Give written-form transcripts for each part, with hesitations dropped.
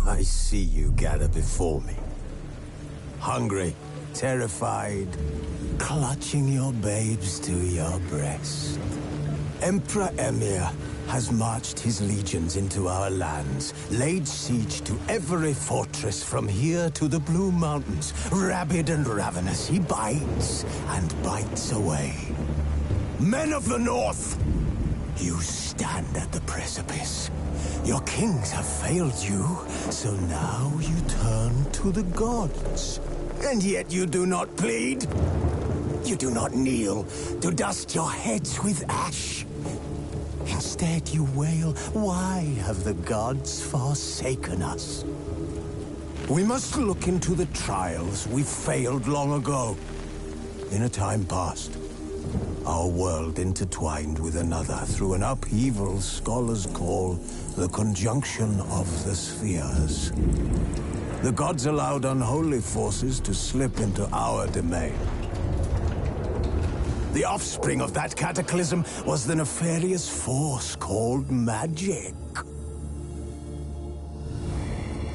I see you gather before me. Hungry, terrified, clutching your babes to your breast. Emperor Emir has marched his legions into our lands, laid siege to every fortress from here to the Blue Mountains. Rabid and ravenous, he bites and bites away. Men of the North, you stand at the precipice. Your kings have failed you, so now you turn to the gods. And yet you do not plead. You do not kneel to dust your heads with ash. Instead you wail, why have the gods forsaken us? We must look into the trials we failed long ago. In a time past, our world intertwined with another through an upheaval scholars call the conjunction of the spheres. The gods allowed unholy forces to slip into our domain. The offspring of that cataclysm was the nefarious force called magic.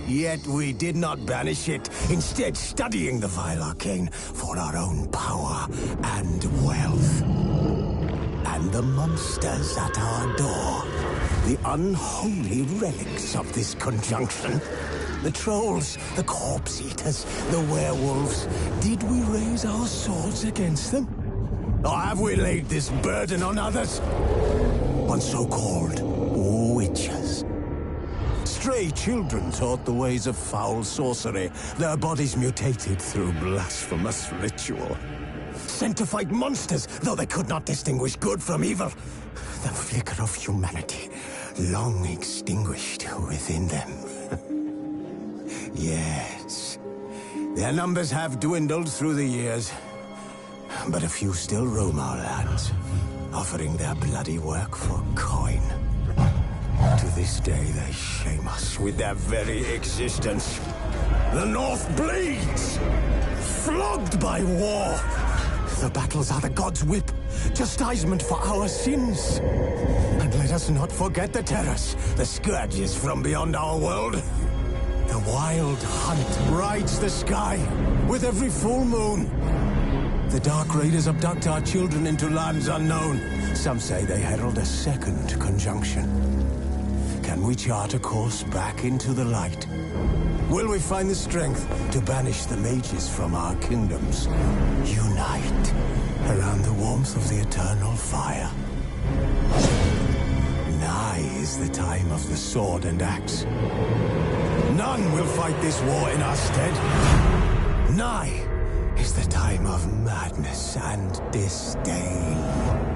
Yet we did not banish it, instead studying the vile arcane for our own power and wealth. And the monsters at our door, the unholy relics of this conjunction. The trolls, the corpse eaters, the werewolves. Did we raise our swords against them? Or have we laid this burden on others? On so-called witches. Stray children taught the ways of foul sorcery, their bodies mutated through blasphemous ritual. Sent to fight monsters, though they could not distinguish good from evil. The flicker of humanity, long extinguished within them. Yes, their numbers have dwindled through the years. But a few still roam our lands, offering their bloody work for coin. To this day, they shame us with their very existence. The North bleeds, flogged by war. The battles are the gods' whip, chastisement for our sins. And let us not forget the terrors, the scourges from beyond our world. The wild hunt rides the sky with every full moon. The Dark Raiders abduct our children into lands unknown. Some say they herald a second conjunction. Can we chart a course back into the light? Will we find the strength to banish the mages from our kingdoms? Unite around the warmth of the eternal fire. Nigh is the time of the sword and axe. None will fight this war in our stead. Nigh is the time of madness and disdain.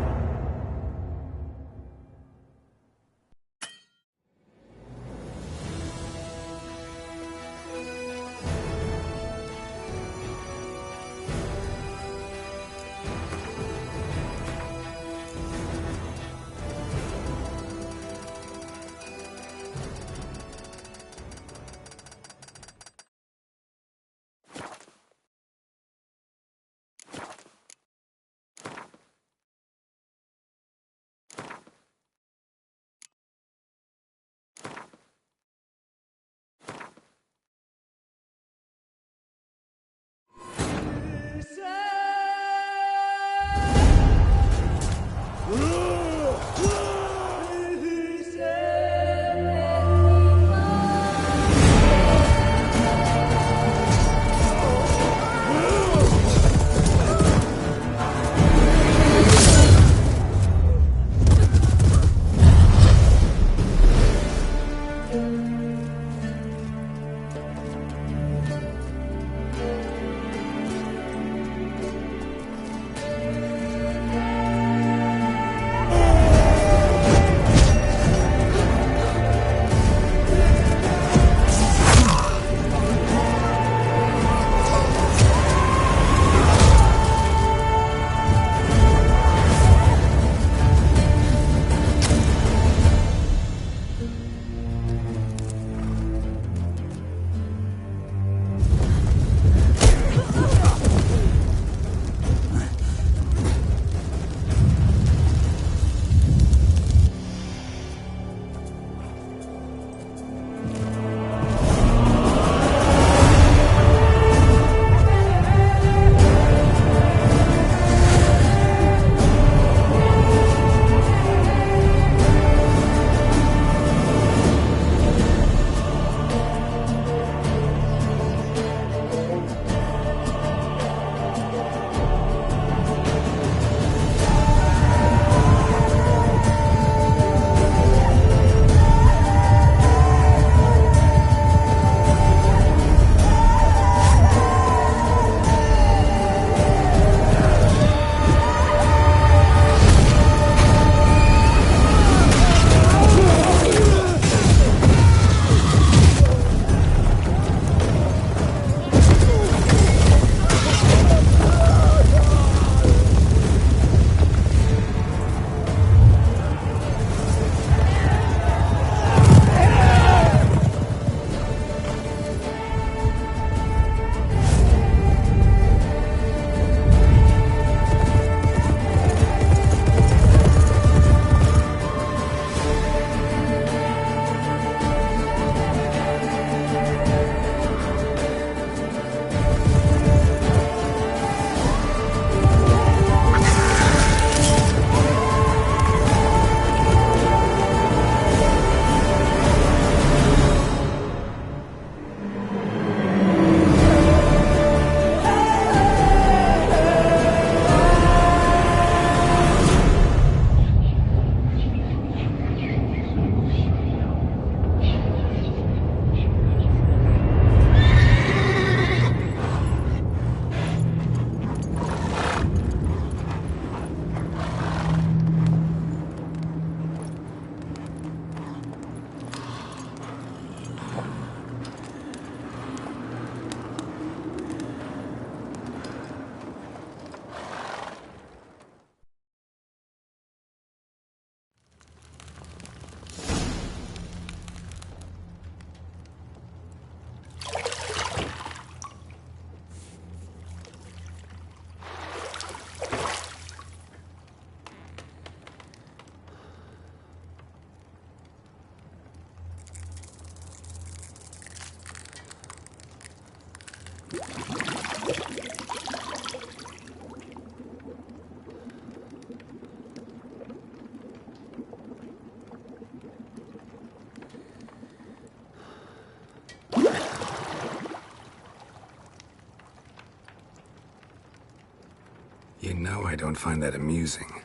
You know I don't find that amusing.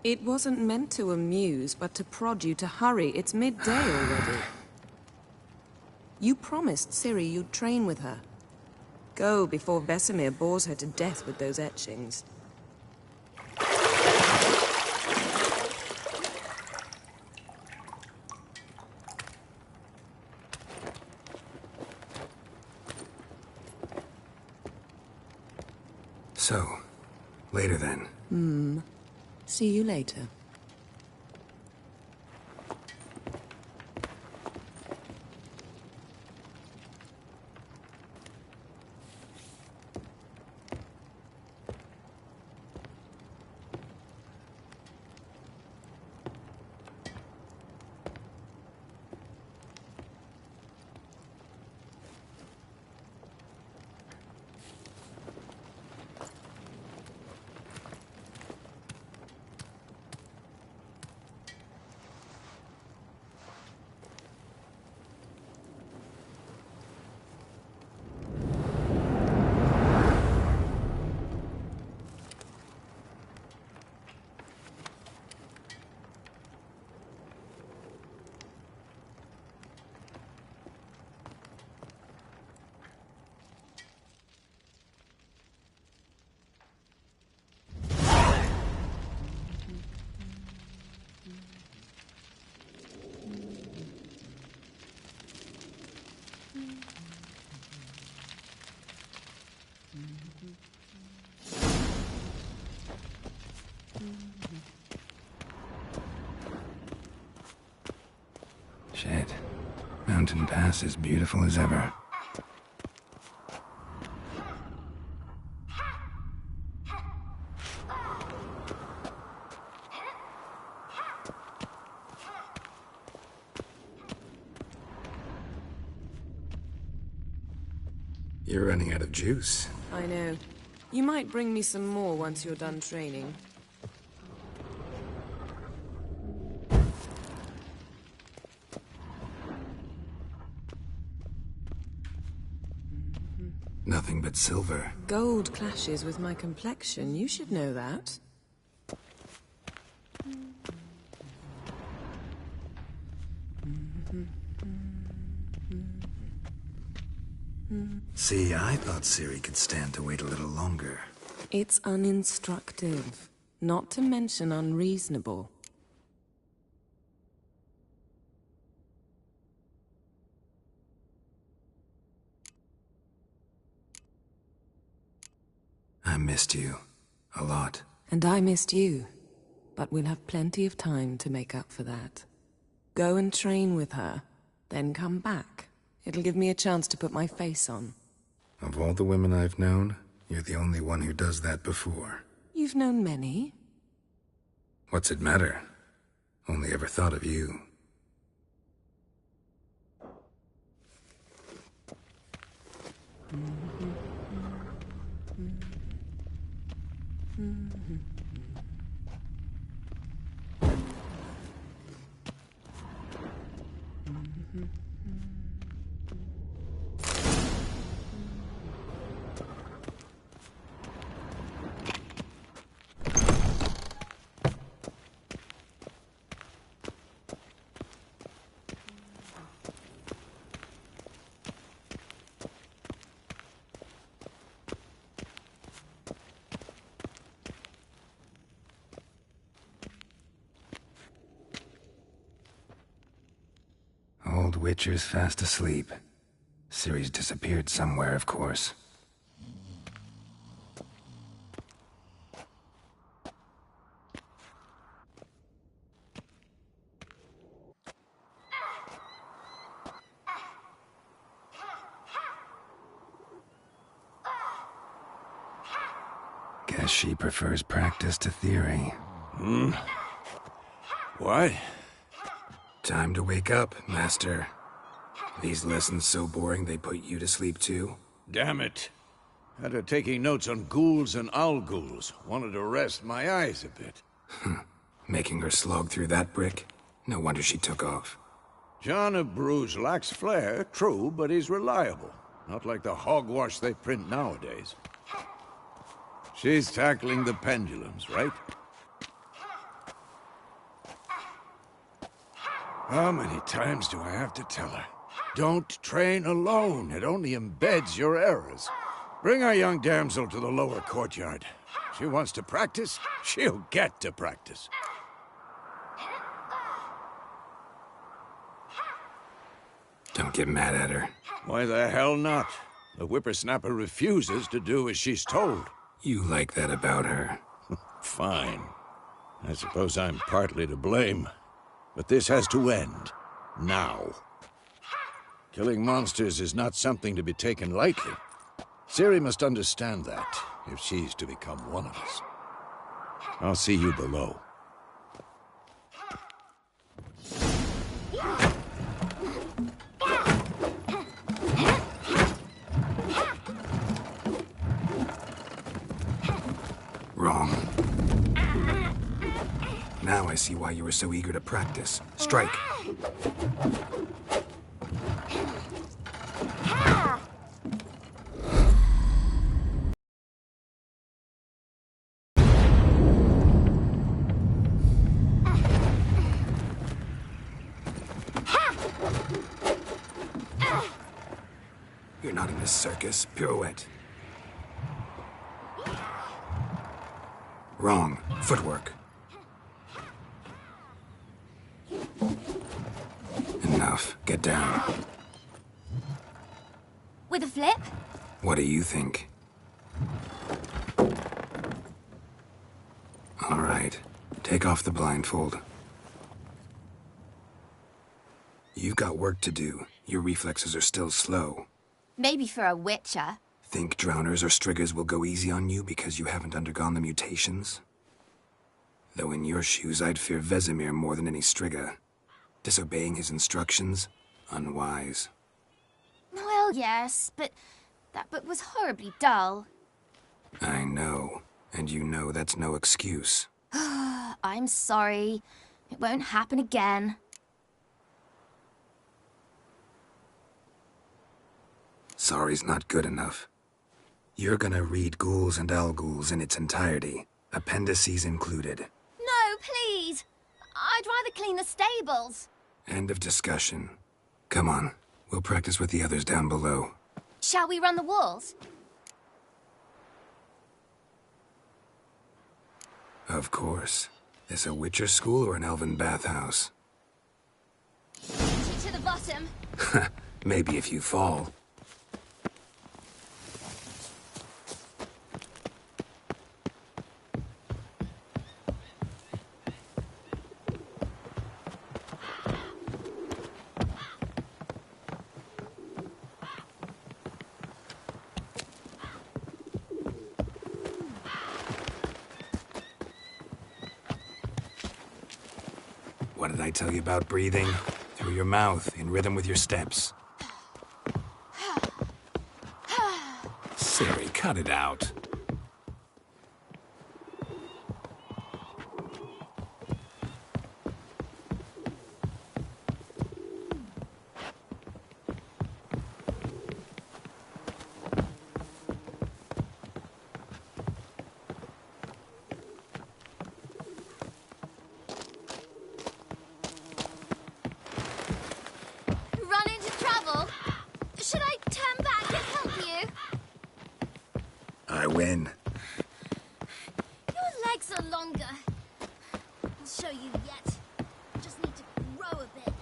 It wasn't meant to amuse, but to prod you to hurry. It's midday already. You promised Ciri you'd train with her. Go before Vesemir bores her to death with those etchings. So, later then. See you later. Shit. Mountain Pass is beautiful as ever. You're running out of juice. I know. You might bring me some more once you're done training. Nothing but silver. Gold clashes with my complexion. You should know that. See, I thought Ciri could stand to wait a little longer. It's uninstructive, not to mention unreasonable. I missed you. A lot. And I missed you. But we'll have plenty of time to make up for that. Go and train with her, then come back. It'll give me a chance to put my face on. Of all the women I've known, you're the only one who does that before. You've known many. What's it matter? Only ever thought of you. Old Witcher's fast asleep. Ciri's disappeared somewhere, of course. Guess she prefers practice to theory. What? Time to wake up, Master. These lessons so boring they put you to sleep too? Damn it. Had her taking notes on ghouls and owl-ghouls. Wanted to rest my eyes a bit. Making her slog through that brick? No wonder she took off. John of Bruges lacks flair, true, but he's reliable. Not like the hogwash they print nowadays. She's tackling the pendulums, right? How many times do I have to tell her? Don't train alone. It only embeds your errors. Bring our young damsel to the lower courtyard. She wants to practice, she'll get to practice. Don't get mad at her. Why the hell not? The whippersnapper refuses to do as she's told. You like that about her. Fine. I suppose I'm partly to blame. But this has to end. Now. Killing monsters is not something to be taken lightly. Ciri must understand that, if she's to become one of us. I'll see you below. Wrong. Now I see why you were so eager to practice. Strike. You're not in this circus. Pirouette. Wrong. Footwork. Enough. Get down. With a flip? What do you think? All right. Take off the blindfold. You've got work to do. Your reflexes are still slow. Maybe for a witcher. Think drowners or striggers will go easy on you because you haven't undergone the mutations? Though in your shoes, I'd fear Vesemir more than any strigger. Disobeying his instructions? Unwise. Well, yes, but that book was horribly dull. I know. And you know that's no excuse. I'm sorry. It won't happen again. Sorry's not good enough. You're gonna read Ghouls and Owl-Ghouls in its entirety, appendices included. No, please! I'd rather clean the stables. End of discussion. Come on, we'll practice with the others down below. Shall we run the walls? Of course. This a Witcher school or an elven bathhouse? To the bottom. Maybe if you fall. What did I tell you about breathing? Through your mouth, in rhythm with your steps. Ciri, cut it out. I win. Your legs are longer. I'll show you yet. Just need to grow a bit.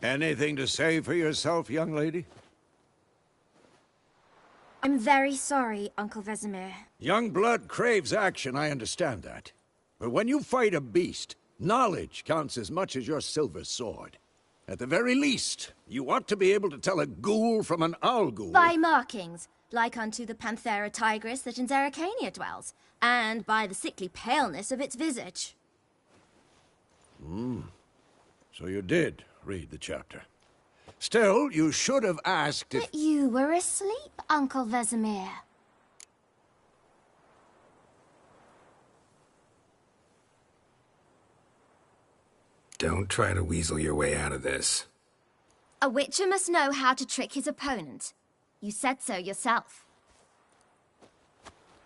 Anything to say for yourself, young lady? I'm very sorry, Uncle Vesemir. Young blood craves action, I understand that. But when you fight a beast, Knowledge counts as much as your silver sword. At the very least, you ought to be able to tell a ghoul from an owl ghoul. By markings, like unto the Panthera tigris that in Zerrikania dwells, and by the sickly paleness of its visage. So you did read the chapter. Still, you should have asked if... But you were asleep, Uncle Vesemir. Don't try to weasel your way out of this. A witcher must know how to trick his opponent. You said so yourself.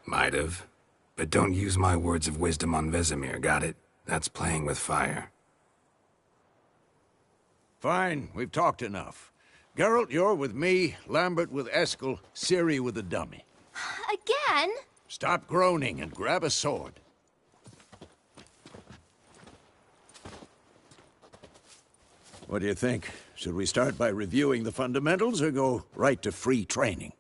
Might have. But don't use my words of wisdom on Vesemir, got it? That's playing with fire. Fine, we've talked enough. Geralt, you're with me, Lambert with Eskel, Ciri with the dummy. Again? Stop groaning and grab a sword. What do you think? Should we start by reviewing the fundamentals or go right to free training?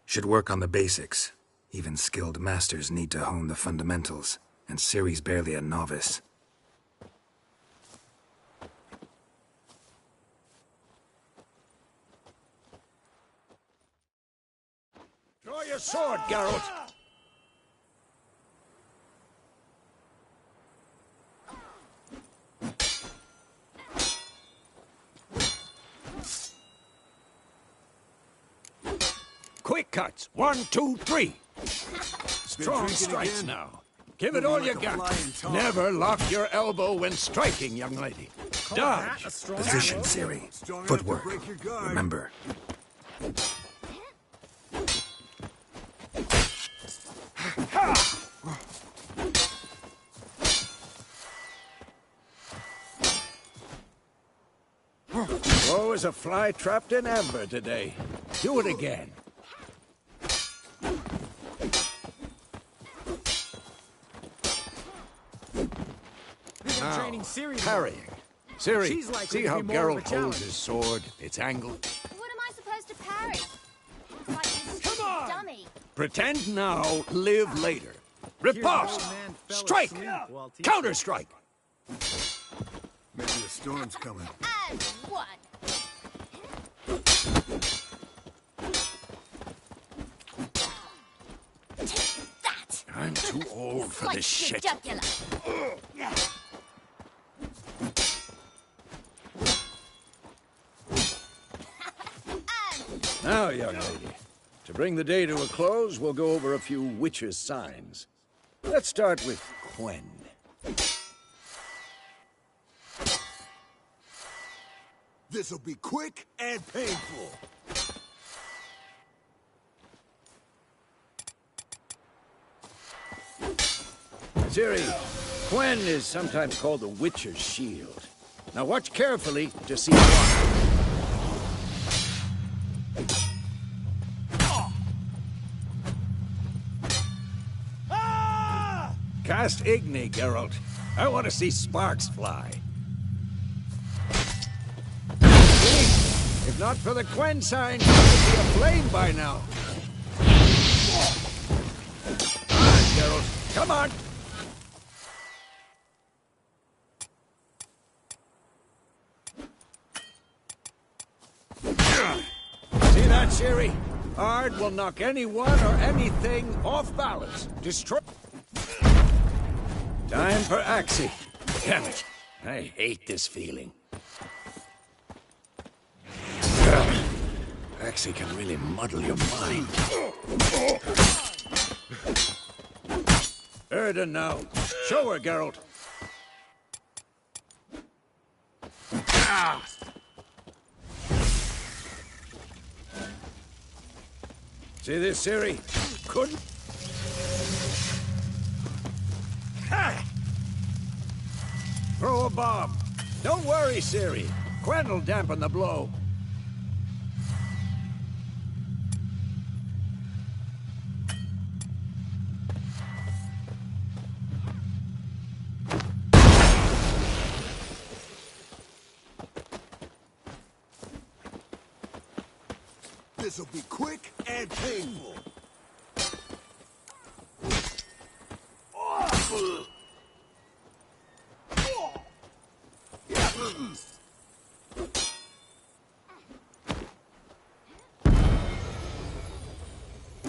Should work on the basics. Even skilled masters need to hone the fundamentals, and Ciri's barely a novice. Draw your sword, Geralt! Quick cuts! 1, 2, 3! Strong strikes now. Give it all you got. Never lock your elbow when striking, young lady. Dodge! Position, Ciri. Footwork. Remember. Oh, is a fly trapped in amber today. Do it again. Now, parrying. Ciri, like see how Geralt holds his sword, its angle? What am I supposed to parry? Like this Come on! dummy. Pretend now, live later. Riposte! Strike! Counter-strike! Maybe a storm's coming. And one. Take that. I'm too old for this Slice your shit. jugular. Now, young lady, to bring the day to a close, we'll go over a few witches' signs. Let's start with Quen. This'll be quick and painful. Ciri, Quen is sometimes called the Witcher's Shield. Now watch carefully to see why. Cast Igni, Geralt. I want to see sparks fly. See? If not for the Quen sign, it would be aflame by now. Come on, Geralt. Come on! See that, Ciri? Ard will knock anyone or anything off balance. Destroy... Time for Axie. Damn it. I hate this feeling. Axie can really muddle your mind. Erden now. Show her, Geralt. Ah! See this, Ciri? Couldn't... Throw a bomb. Don't worry, Ciri. Quen will dampen the blow. This'll be quick and painful.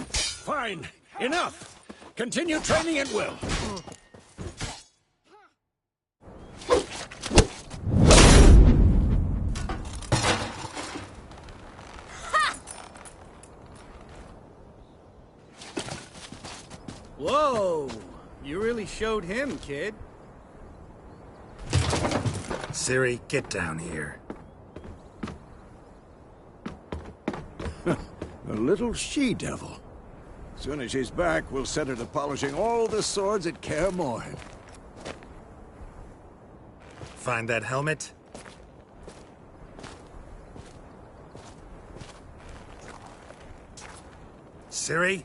Fine. Enough. Continue training at will. Whoa! You really showed him, kid. Ciri, get down here. A little she-devil. Soon as she's back, we'll set her to polishing all the swords at Kaer Morhen. Find that helmet? Ciri?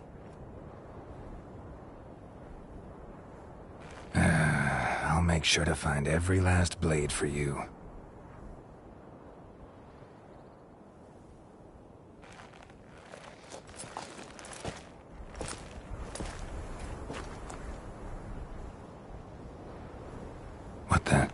I'll make sure to find every last blade for you. What the?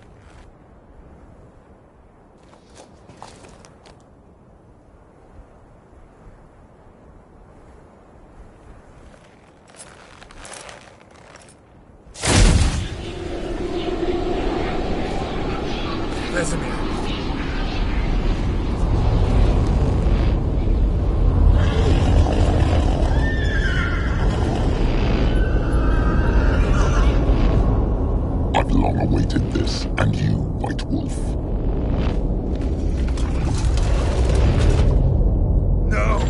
Vesemir. I've long awaited this, and you, White Wolf. No!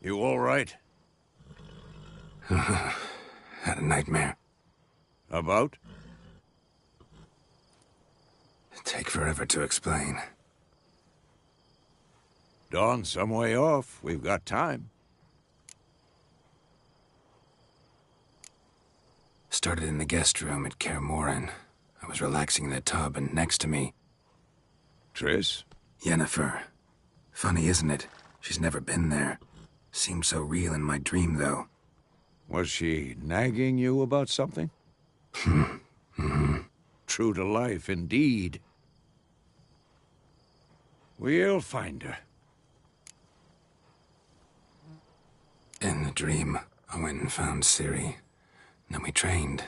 You all right? Had a nightmare. About? Take forever to explain. Dawn's some way off. We've got time. Started in the guest room at Kaer Morhen. I was relaxing in the tub, and next to me, Triss? Yennefer. Funny, isn't it? She's never been there. Seemed so real in my dream, though. Was she nagging you about something? True to life, indeed. We'll find her. In the dream, I went and found Ciri. Then we trained.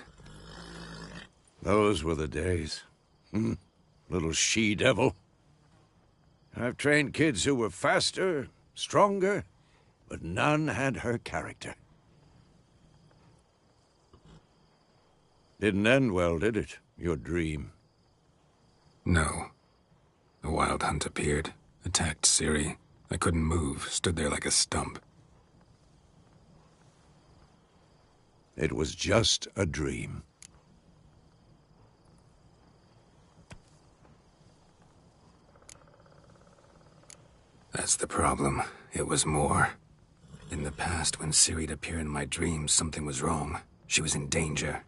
Those were the days. Little she-devil. I've trained kids who were faster, stronger, but none had her character. Didn't end well, did it? Your dream? No. The Wild Hunt appeared, attacked Ciri. I couldn't move, stood there like a stump. It was just a dream. That's the problem. It was more. In the past, when Ciri'd appear in my dreams, something was wrong. She was in danger.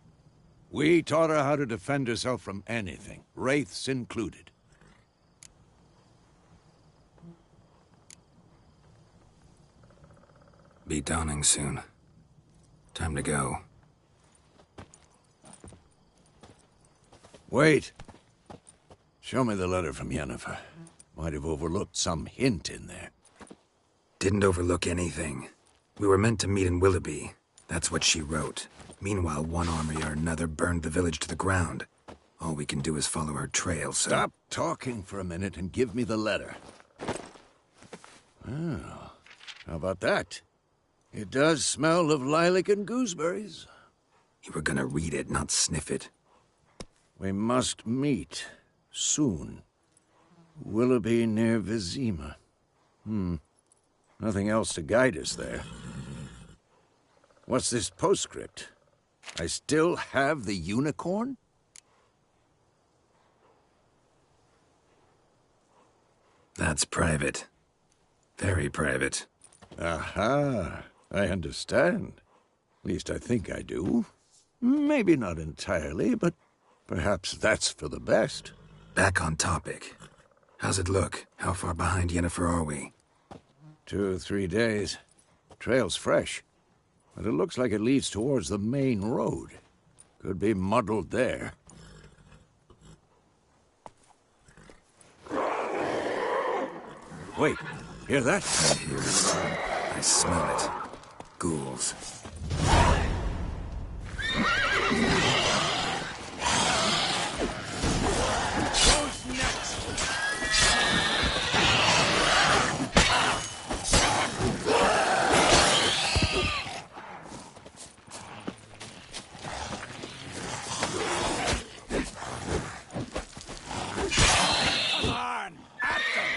We taught her how to defend herself from anything, wraiths included. Be dawning soon. Time to go. Wait. Show me the letter from Yennefer. Might have overlooked some hint in there. Didn't overlook anything. We were meant to meet in Willoughby. That's what she wrote. Meanwhile, one army or another burned the village to the ground. All we can do is follow her trail, so... Stop talking for a minute and give me the letter. Oh, how about that? It does smell of lilac and gooseberries. You were gonna read it, not sniff it. We must meet soon. Willoughby near Vizima. Nothing else to guide us there. What's this postscript? I still have the unicorn? That's private. Very private. Aha, I understand. At least I think I do. Maybe not entirely, but perhaps that's for the best. Back on topic. How's it look? How far behind Yennefer are we? 2 or 3 days. Trail's fresh, but it looks like it leads towards the main road. Could be muddled there. Wait, hear that? I hear it. I smell it. Ghouls. Who's next? Come on, at them!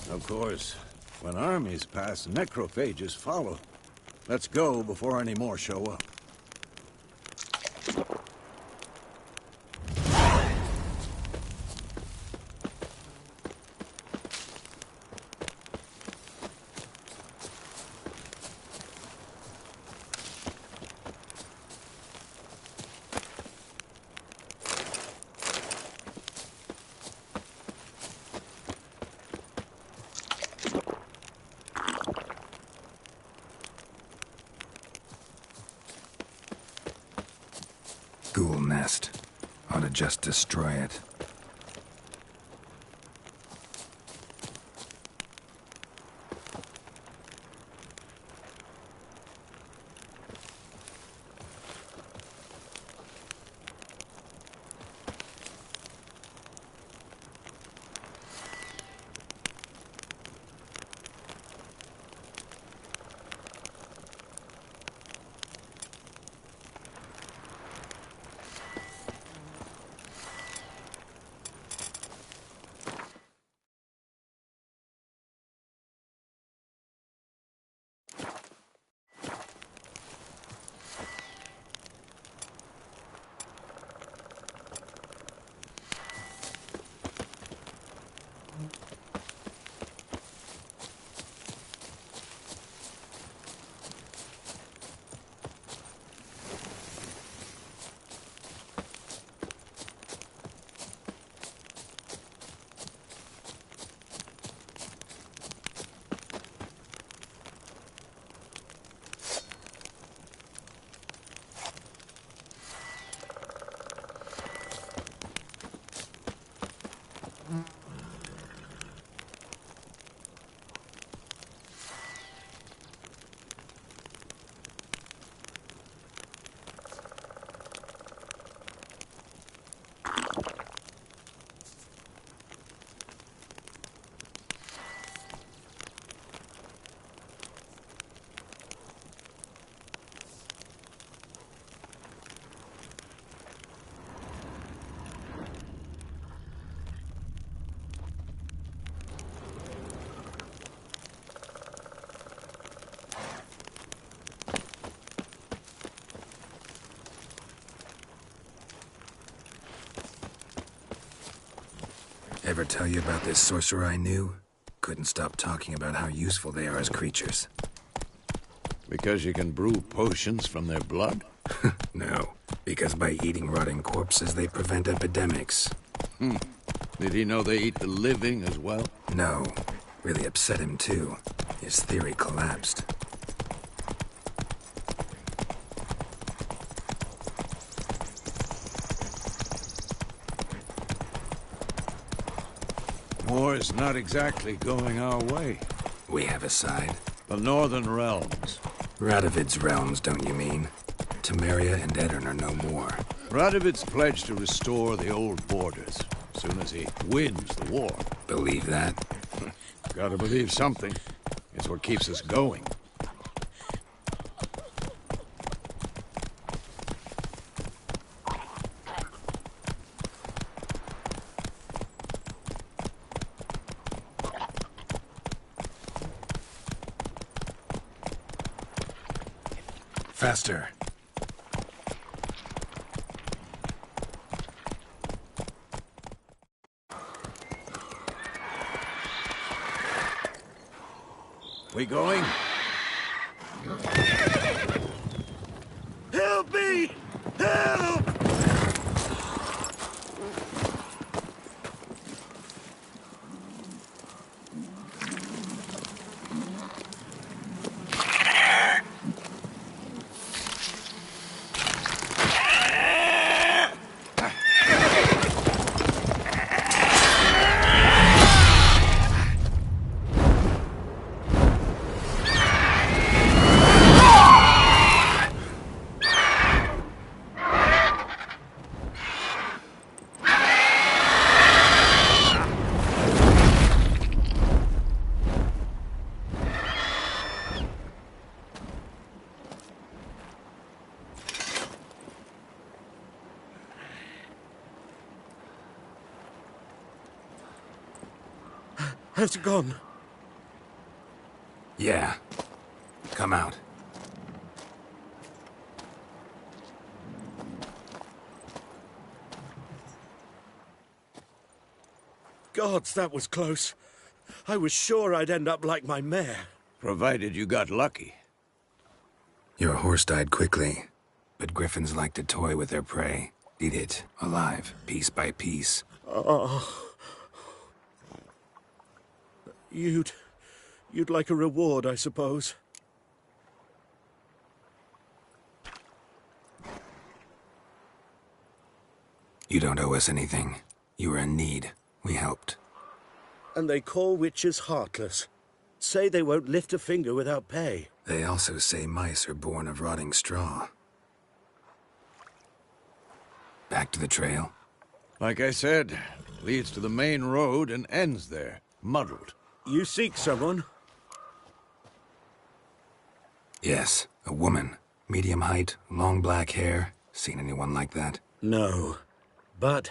Of course, when armies pass, necrophages follow. Let's go before any more show up. Ghoul nest. Ought to just destroy it. ever tell you about this sorcerer I knew? Couldn't stop talking about how useful they are as creatures. Because you can brew potions from their blood? No, because by eating rotting corpses, they prevent epidemics. Did he know they eat the living as well? No. Really upset him, too. His theory collapsed. War is not exactly going our way. We have a side. The Northern Realms. Radovid's realms, don't you mean? Temeria and Edirn are no more. Radovid's pledged to restore the old borders, as soon as he wins the war. Believe that? Gotta believe something. It's what keeps us going. Faster. We going? Help me! Help! Has it gone? Yeah. Come out. Gods, that was close. I was sure I'd end up like my mare. Provided you got lucky. Your horse died quickly, but griffins like to toy with their prey. Eat it, alive, piece by piece. Oh. You'd like a reward, I suppose. You don't owe us anything. You were in need. We helped. And they call witches heartless. Say they won't lift a finger without pay. They also say mice are born of rotting straw. Back to the trail? Like I said, leads to the main road and ends there, muddled. You seek someone? Yes, a woman. Medium height, long black hair. Seen anyone like that? No. But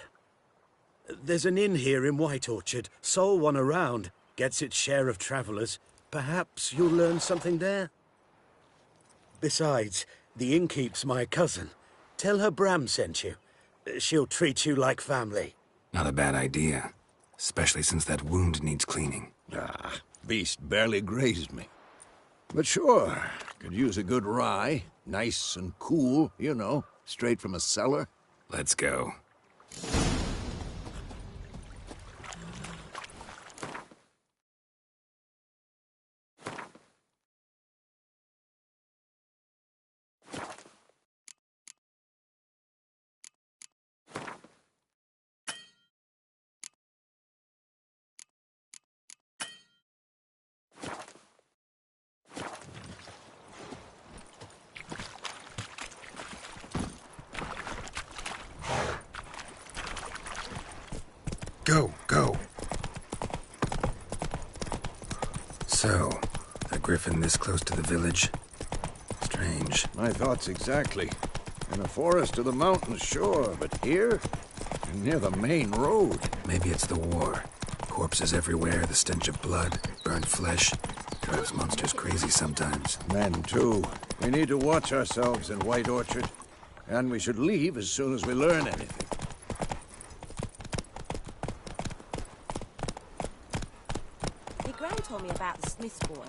there's an inn here in White Orchard. Sole one around. Gets its share of travelers. Perhaps you'll learn something there? Besides, the innkeep's my cousin. Tell her Bram sent you. She'll treat you like family. Not a bad idea. Especially since that wound needs cleaning. Ah, beast barely grazed me. But sure, could use a good rye. Nice and cool, you know, straight from a cellar. Let's go. Go, go. So, a griffin this close to the village? Strange. My thoughts exactly. In a forest to the mountains, sure, but here? Near the main road. Maybe it's the war. Corpses everywhere, the stench of blood, burnt flesh. Drives monsters crazy sometimes. Men, too. We need to watch ourselves in White Orchard. And we should leave as soon as we learn anything. Smith's boy.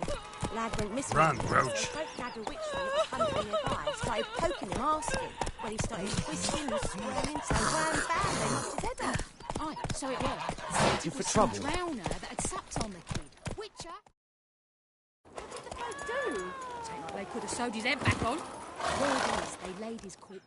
Lad went missing. Run, Roach. So folk nabbed a witch from a little country nearby. Started poking him, asking. Well, he started twisting and squirming, so bam, they knocked his head off. Aye, so it was. You for trouble? Drowner that had sucked on the kid. Witcher. What did the folk do? Ain't like they could have sewed his head back on. Word is, they laid his corpse.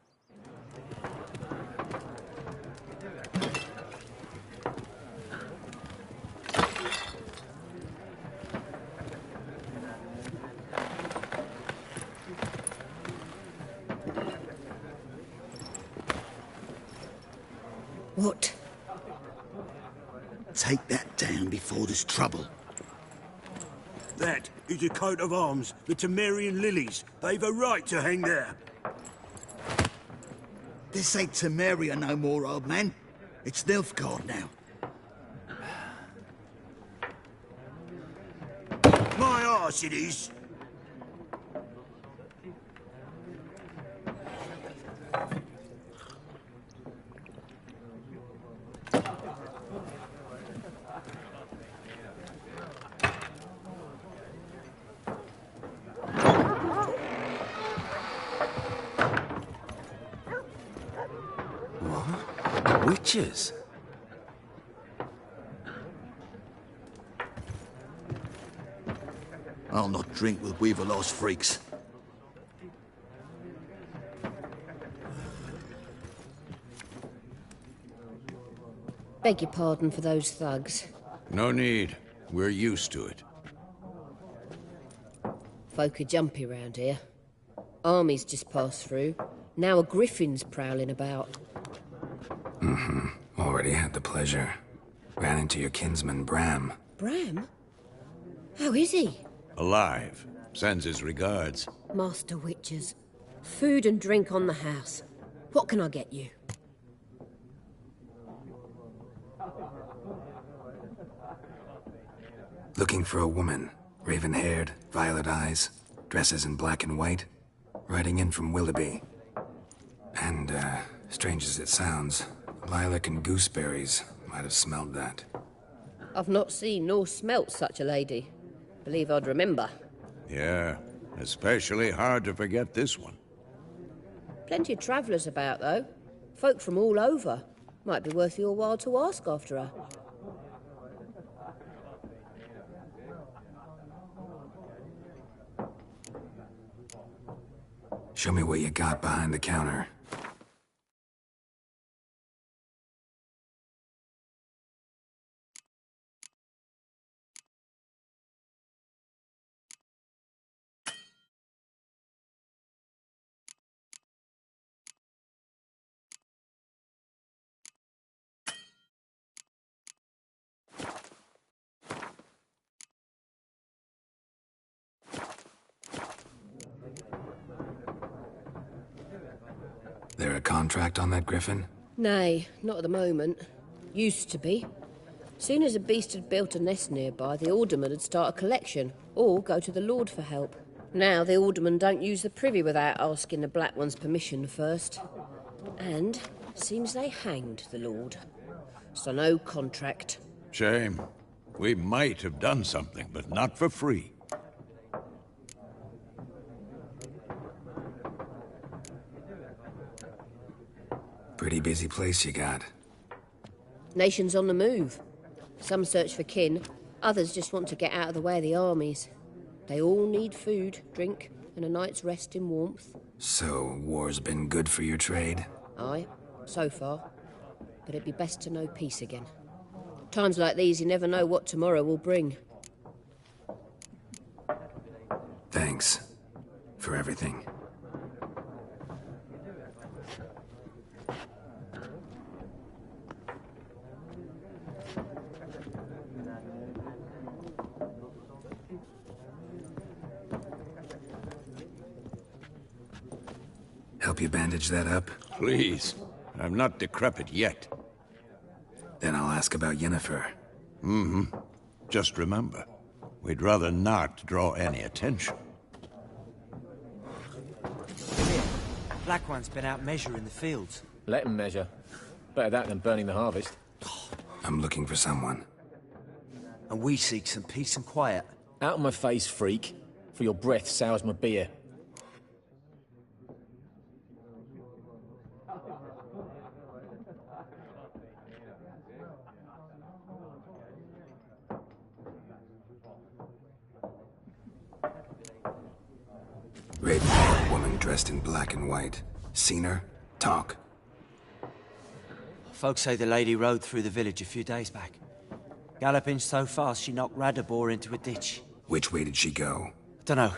What? Take that down before there's trouble. That is a coat of arms, the Temerian lilies. They've a right to hang there. This ain't Temeria no more, old man. It's Nilfgaard now. My arse it is. Witches? I'll not drink with Weaverlost freaks. Beg your pardon for those thugs. No need. We're used to it. Folk are jumpy round here. Armies just passed through. Now a griffin's prowling about. Already had the pleasure. Ran into your kinsman, Bram. Bram? How is he? Alive. Sends his regards. Master Witchers. Food and drink on the house. What can I get you? Looking for a woman. Raven-haired, violet eyes, dresses in black and white. Riding in from Willoughby. And, strange as it sounds, lilac and gooseberries might have smelled that. I've not seen nor smelt such a lady. Believe I'd remember. Yeah, especially hard to forget this one. Plenty of travellers about, though. Folk from all over. Might be worth your while to ask after her. Show me what you got behind the counter. There a contract on that griffin? Nay, not at the moment. Used to be. Soon as a beast had built a nest nearby, the alderman would start a collection, or go to the Lord for help. Now the alderman don't use the privy without asking the Black One's permission first. And seems they hanged the Lord. So no contract. Shame. We might have done something, but not for free. Pretty busy place you got. Nations on the move. Some search for kin, others just want to get out of the way of the armies. They all need food, drink, and a night's rest in warmth. So, war's been good for your trade? Aye, so far. But it'd be best to know peace again. Times like these, you never know what tomorrow will bring. Thanks. For everything. Help you bandage that up? Please. I'm not decrepit yet. Then I'll ask about Yennefer. Just remember, we'd rather not draw any attention. Black One's been out measuring the fields. Let him measure. Better that than burning the harvest. I'm looking for someone. And we seek some peace and quiet. Out of my face, freak, for your breath sours my beer. Red-haired woman dressed in black and white. Seen her? Talk. Folks say the lady rode through the village a few days back. Galloping so fast she knocked Radabor into a ditch. Which way did she go? Dunno.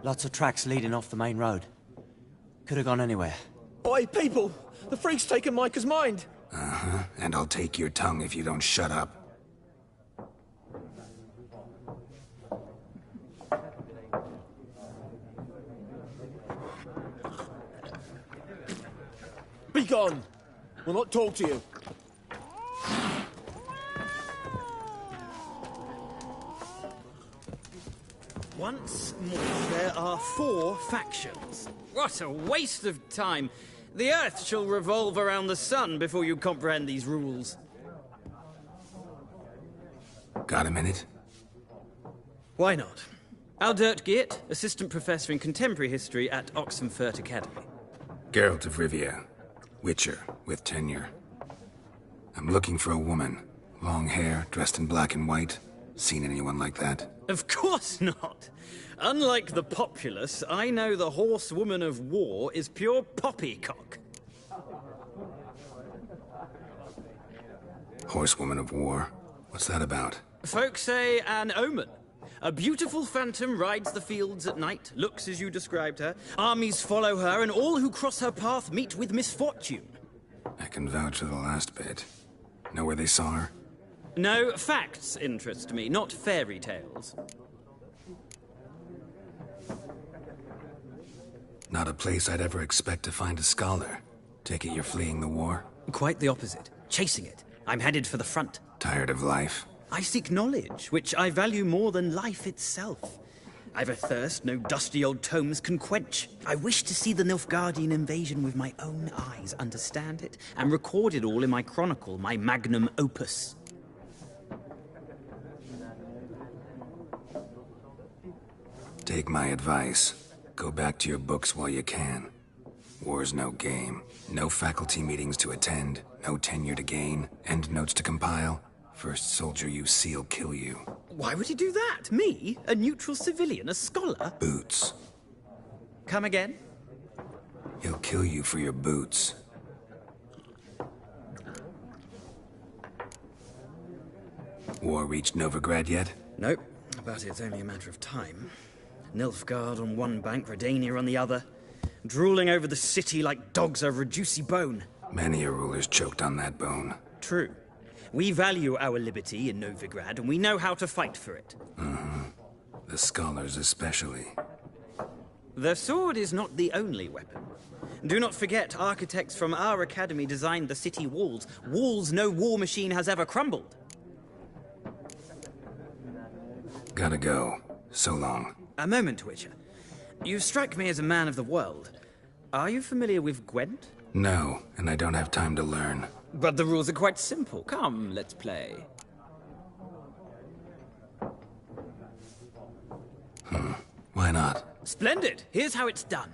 Lots of tracks leading off the main road. Could have gone anywhere. Oi, people! The freak's taken Micah's mind! Uh-huh, and I'll take your tongue if you don't shut up. Be gone! We'll not talk to you. Once more, there are 4 factions. What a waste of time. The Earth shall revolve around the sun before you comprehend these rules. Got a minute? Why not? Aldert Geert, Assistant Professor in Contemporary History at Oxenfurt Academy. Geralt of Rivia. Witcher, with tenure. I'm looking for a woman. Long hair, dressed in black and white. Seen anyone like that? Of course not. Unlike the populace, I know the horsewoman of war is pure poppycock. Horsewoman of war? What's that about? Folks say an omen. A beautiful phantom rides the fields at night, looks as you described her. Armies follow her, and all who cross her path meet with misfortune. I can vouch for the last bit. Know where they saw her? No, facts interest me, not fairy tales. Not a place I'd ever expect to find a scholar. Take it you're fleeing the war? Quite the opposite. Chasing it. I'm headed for the front. Tired of life? I seek knowledge, which I value more than life itself. I've a thirst no dusty old tomes can quench. I wish to see the Nilfgaardian invasion with my own eyes, understand it, and record it all in my chronicle, my magnum opus. Take my advice. Go back to your books while you can. War's no game. No faculty meetings to attend, no tenure to gain, end notes to compile. First soldier you see'll kill you. Why would he do that? Me? A neutral civilian? A scholar? Boots. Come again? He'll kill you for your boots. War reached Novigrad yet? Nope, but it's only a matter of time. Nilfgaard on one bank, Redania on the other. Drooling over the city like dogs over a juicy bone. Many a ruler's choked on that bone. True. We value our liberty in Novigrad, and we know how to fight for it. The scholars especially. The sword is not the only weapon. Do not forget, architects from our academy designed the city walls. Walls no war machine has ever crumbled. Gotta go. So long. A moment, Witcher. You strike me as a man of the world. Are you familiar with Gwent? No, and I don't have time to learn. But the rules are quite simple. Come, let's play. Why not? Splendid! Here's how it's done.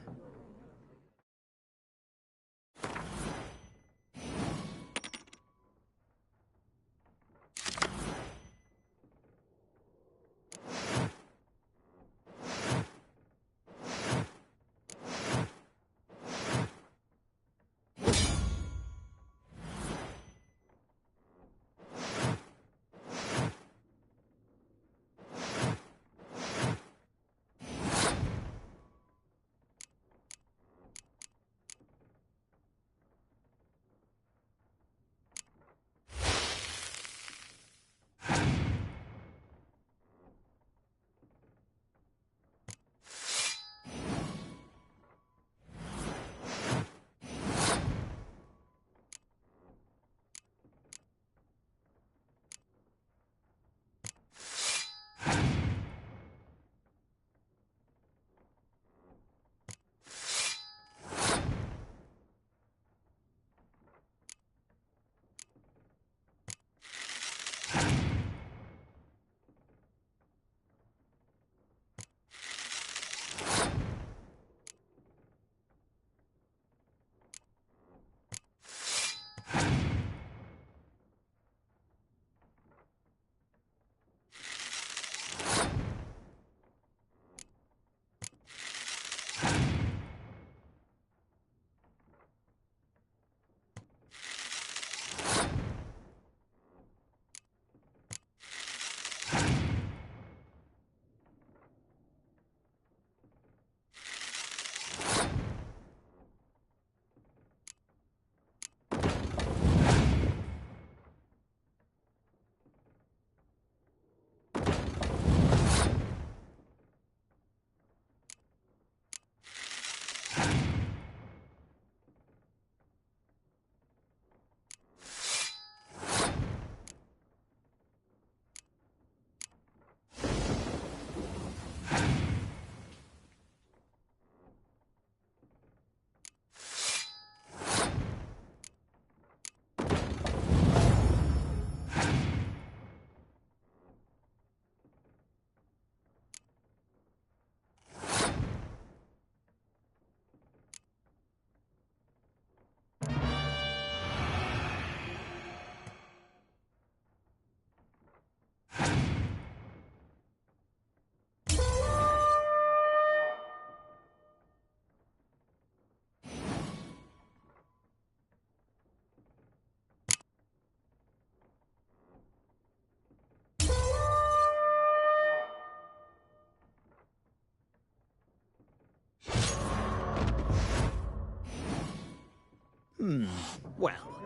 Well,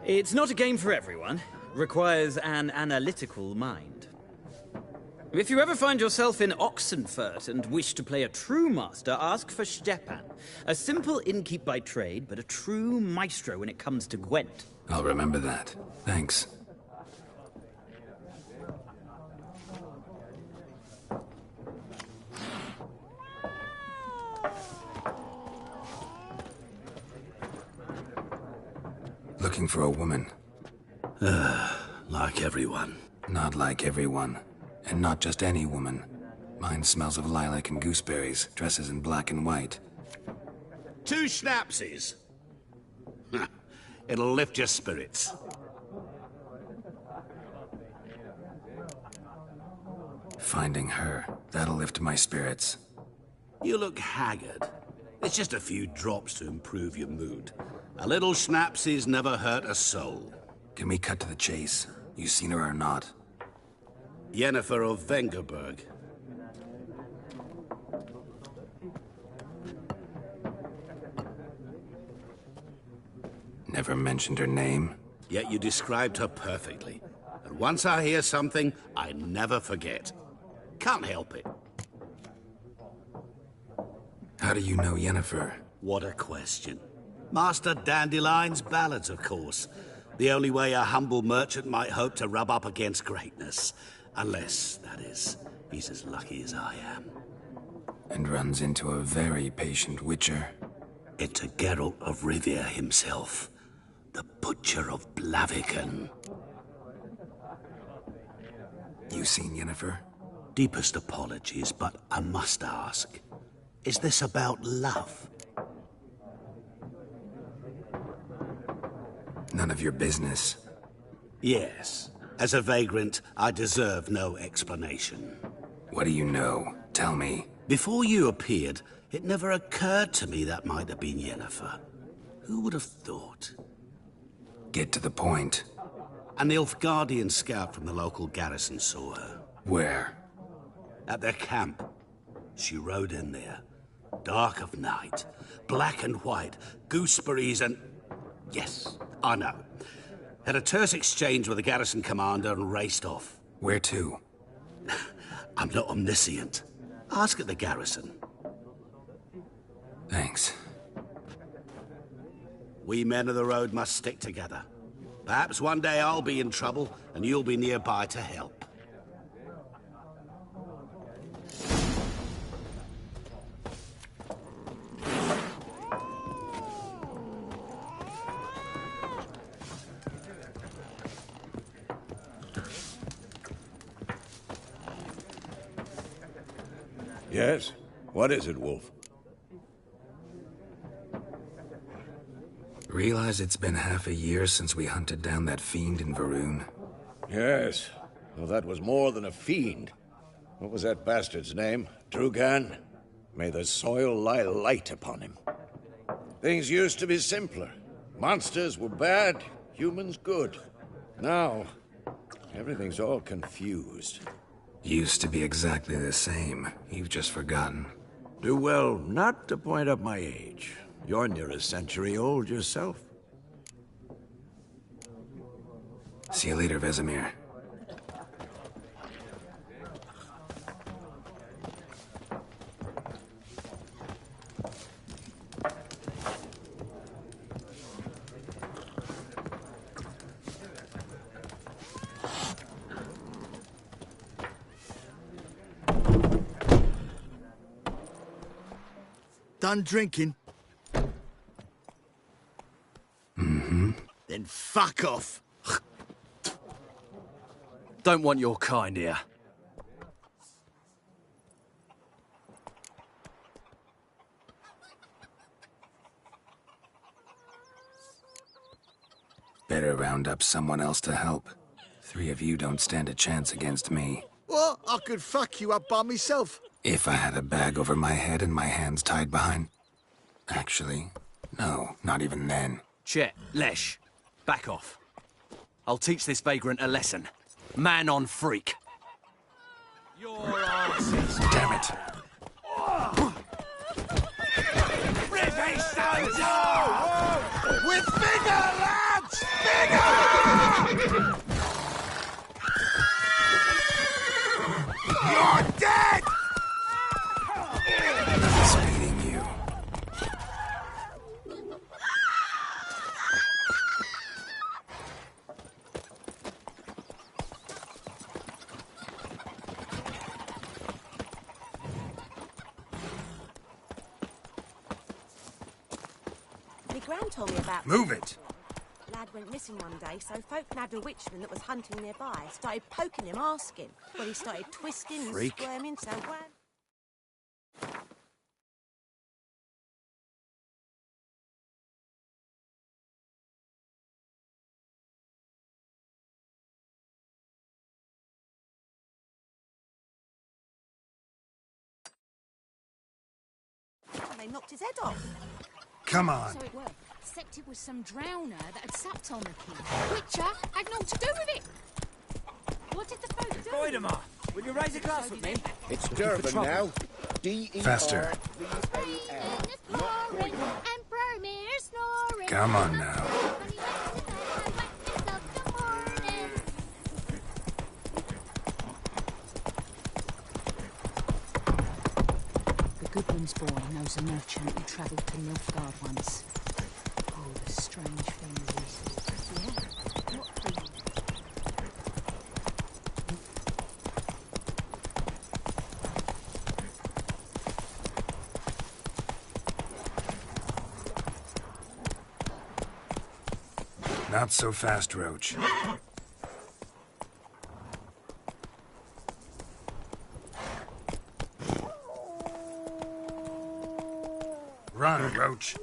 it's not a game for everyone. Requires an analytical mind. If you ever find yourself in Oxenfurt and wish to play a true master, ask for Stepan. A simple innkeep by trade, but a true maestro when it comes to Gwent. I'll remember that. Thanks. Looking for a woman. Like everyone. Not like everyone. And not just any woman. Mine smells of lilac and gooseberries, dresses in black and white. 2 schnapsies. It'll lift your spirits. Finding her, that'll lift my spirits. You look haggard. It's just a few drops to improve your mood. A little schnapsies never hurt a soul. Can we cut to the chase? You seen her or not? Yennefer of Vengerberg. Never mentioned her name. Yet you described her perfectly. And once I hear something, I never forget. Can't help it. How do you know Yennefer? What a question. Master Dandelion's ballads, of course. The only way a humble merchant might hope to rub up against greatness. Unless, that is, he's as lucky as I am. And runs into a very patient witcher. Into Geralt of Rivia himself. The Butcher of Blaviken. You seen Yennefer? Deepest apologies, but I must ask. Is this about love? None of your business. Yes. As a vagrant, I deserve no explanation. What do you know? Tell me. Before you appeared, it never occurred to me that might have been Yennefer. Who would have thought? Get to the point. An Nilfgaardian scout from the local garrison saw her. Where? At their camp. She rode in there. Dark of night. Black and white. Gooseberries and... Yes, I know. Had a terse exchange with the garrison commander and raced off. Where to? I'm not omniscient. Ask at the garrison. Thanks. We men of the road must stick together. Perhaps one day I'll be in trouble and you'll be nearby to help. Yes? What is it, Wolf? Realize it's been half a year since we hunted down that fiend in Varun? Yes. Well, that was more than a fiend. What was that bastard's name? Drugan? May the soil lie light upon him. Things used to be simpler. Monsters were bad, humans good. Now, everything's all confused. Used to be exactly the same. You've just forgotten. Do well not to point up my age. You're near a century old yourself. See you later, Vesemir. Done drinking? Mm-hmm. Then fuck off. Don't want your kind here. Better round up someone else to help. 3 of you don't stand a chance against me. What? I could fuck you up by myself. If I had a bag over my head and my hands tied behind... Actually, no, not even then. Chet, Lesh, back off. I'll teach this vagrant a lesson. Man on freak. Your answers. Damn it. Rip his sons off! With vigor, lads! Vigor! You're dead! Nothing's beating you. My gran told me about... Move it! Lad went missing one day, so folk nabbed a witchman that was hunting nearby. Started poking him, asking. Well, he started twisting and Freak. squirming, so wham... And they knocked his head off. Come on. So it were. Except it was some drowner that had supped on the kid. Witcher had naught to do with it. What did the folk do? Voidemar, will you raise a glass with me? It's Durban now. D-E-R... Faster. Snoring, Emperor Mere snoring. Come on now. The Goodman's boy knows a merchant who travelled to Nilfgaard once. Oh, the strange things he saw. Yeah, what things? Not so fast, Roach. Run, Roach.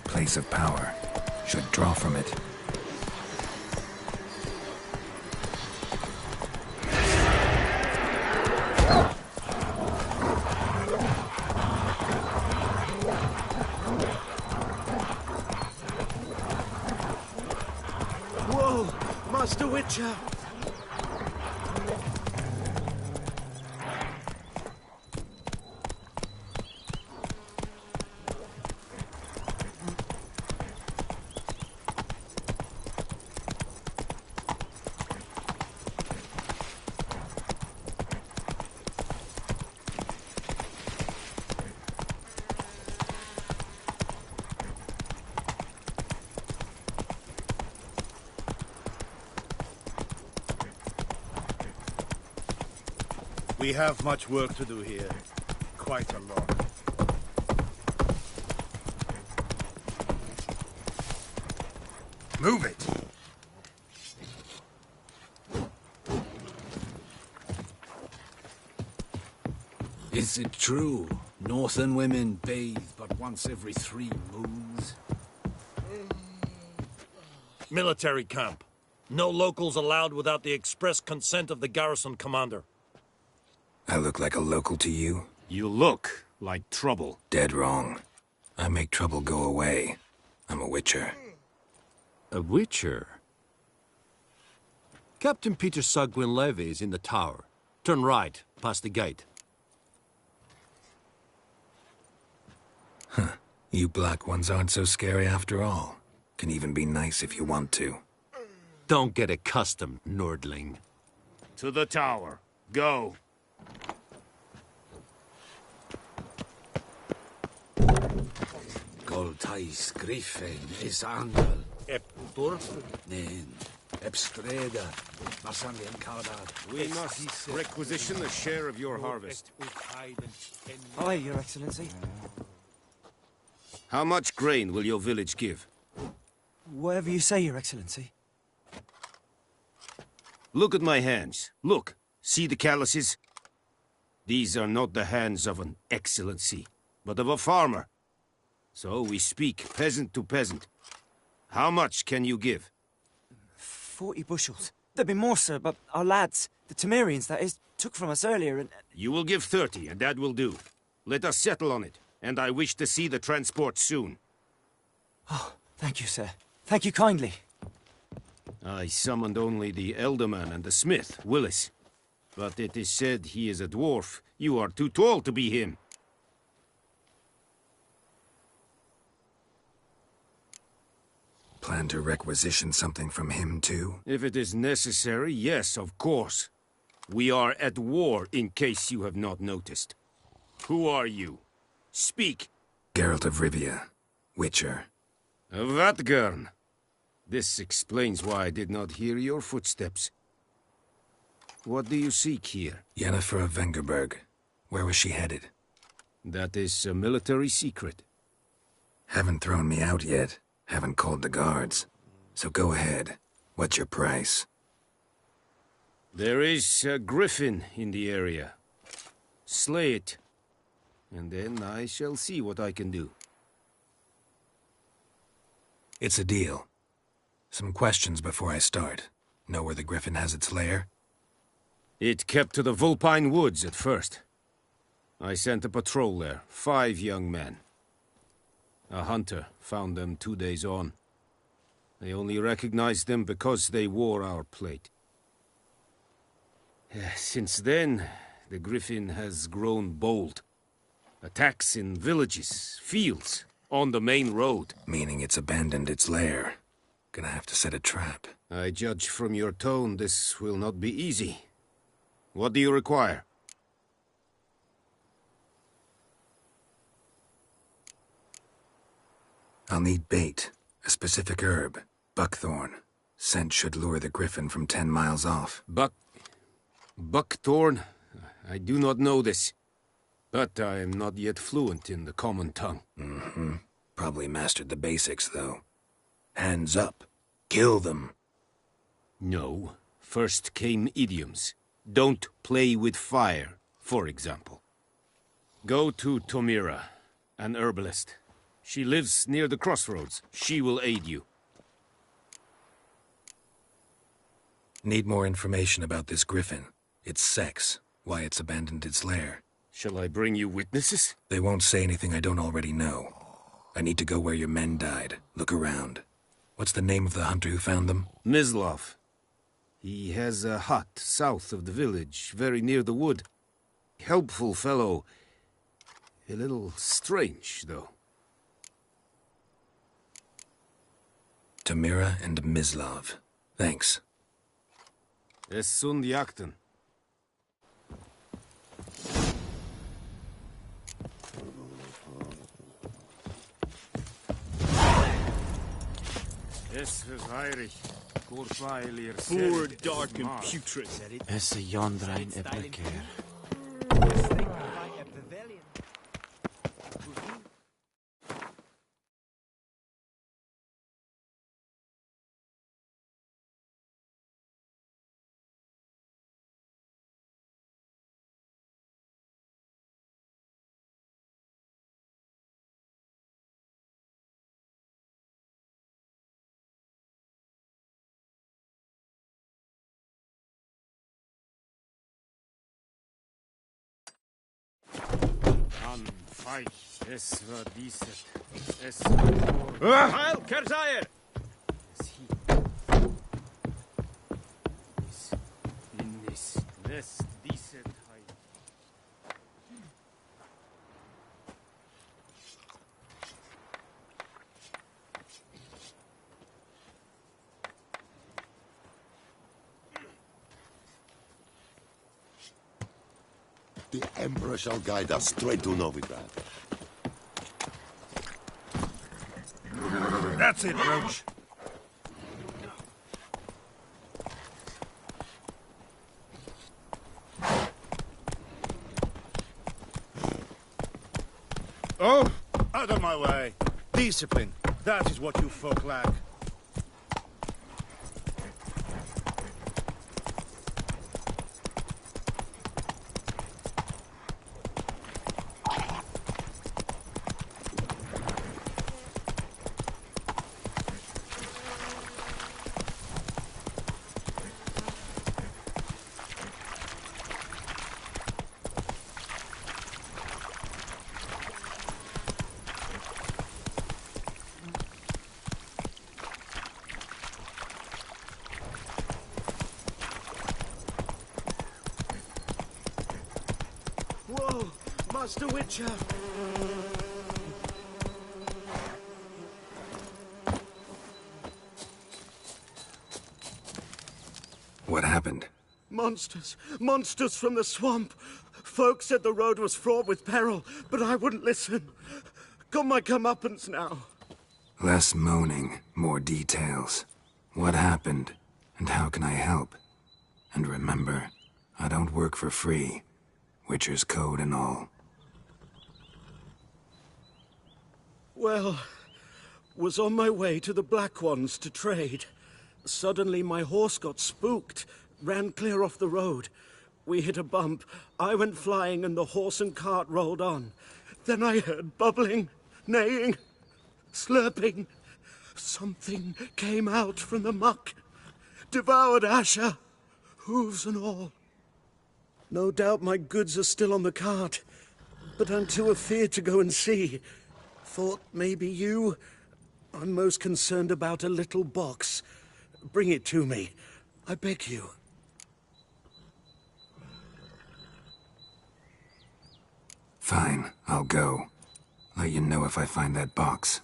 Place of power. Should draw from it. Whoa! Master Witcher! We have much work to do here. Quite a lot. Move it! Is it true? Northern women bathe but once every 3 moons? Military camp. No locals allowed without the express consent of the garrison commander. I look like a local to you? You look like trouble. Dead wrong. I make trouble go away. I'm a witcher. A witcher? Captain Peter Sagwin Levy is in the tower. Turn right, past the gate. Huh. You black ones aren't so scary after all. Can even be nice if you want to. Don't get accustomed, Nordling. To the tower. Go. Goltais Griffin is Angel. Ep Turf? Nen. Ebstreda. Masandian Kaudad. We must requisition the share of your harvest. Aye, Your Excellency. How much grain will your village give? Whatever you say, Your Excellency. Look at my hands. Look. See the calluses? These are not the hands of an excellency, but of a farmer. So we speak peasant to peasant. How much can you give? 40 bushels. There'd be more, sir, but our lads, the Temerians, that is, took from us earlier and... You will give 30, and that will do. Let us settle on it, and I wish to see the transport soon. Oh, thank you, sir. Thank you kindly. I summoned only the Elderman and the smith, Willis. But it is said he is a dwarf. You are too tall to be him. Plan to requisition something from him, too? If it is necessary, yes, of course. We are at war, in case you have not noticed. Who are you? Speak. Geralt of Rivia, Witcher. Vatgern. This explains why I did not hear your footsteps. What do you seek here? Yennefer of Vengerberg. Where was she headed? That is a military secret. Haven't thrown me out yet. Haven't called the guards. So go ahead. What's your price? There is a griffin in the area. Slay it. And then I shall see what I can do. It's a deal. Some questions before I start. Know where the griffin has its lair? It kept to the Vulpine Woods at first. I sent a patrol there, 5 young men. A hunter found them 2 days on. They only recognized them because they wore our plate. Since then, the griffin has grown bold. Attacks in villages, fields, on the main road. Meaning it's abandoned its lair. Gonna have to set a trap. I judge from your tone this will not be easy. What do you require? I'll need bait, a specific herb, buckthorn. Scent should lure the griffin from 10 miles off. Buckthorn? I do not know this. But I am not yet fluent in the common tongue. Mm-hmm. Probably mastered the basics, though. Hands up. Kill them. No. First came idioms. Don't play with fire, for example. Go to Tomira, an herbalist. She lives near the crossroads. She will aid you. Need more information about this griffin. Its sex, why it's abandoned its lair. Shall I bring you witnesses? They won't say anything I don't already know. I need to go where your men died. Look around. What's the name of the hunter who found them? Mislav. He has a hut south of the village, very near the wood. Helpful fellow. A little strange, though. Tomira and Mislav. Thanks. Es sund jakten. Poor, dark, and putrid. Es yondrain ebeker. Es war dieses. Es. Heil, Kerzayer! The Emperor shall guide us straight to Novigrad. That's it, Roach. Oh, out of my way. Discipline. That is what you folk lack. Master Witcher! What happened? Monsters! Monsters from the swamp! Folk said the road was fraught with peril, but I wouldn't listen. Got my comeuppance now. Less moaning, more details. What happened, and how can I help? And remember, I don't work for free. Witcher's code and all. Well, was on my way to the Black Ones to trade. Suddenly my horse got spooked, ran clear off the road. We hit a bump, I went flying and the horse and cart rolled on. Then I heard bubbling, neighing, slurping. Something came out from the muck, devoured Asher, hooves and all. No doubt my goods are still on the cart, but I'm too afeard to go and see. Thought maybe you... I'm most concerned about a little box. Bring it to me, I beg you. Fine, I'll go. Let you know if I find that box.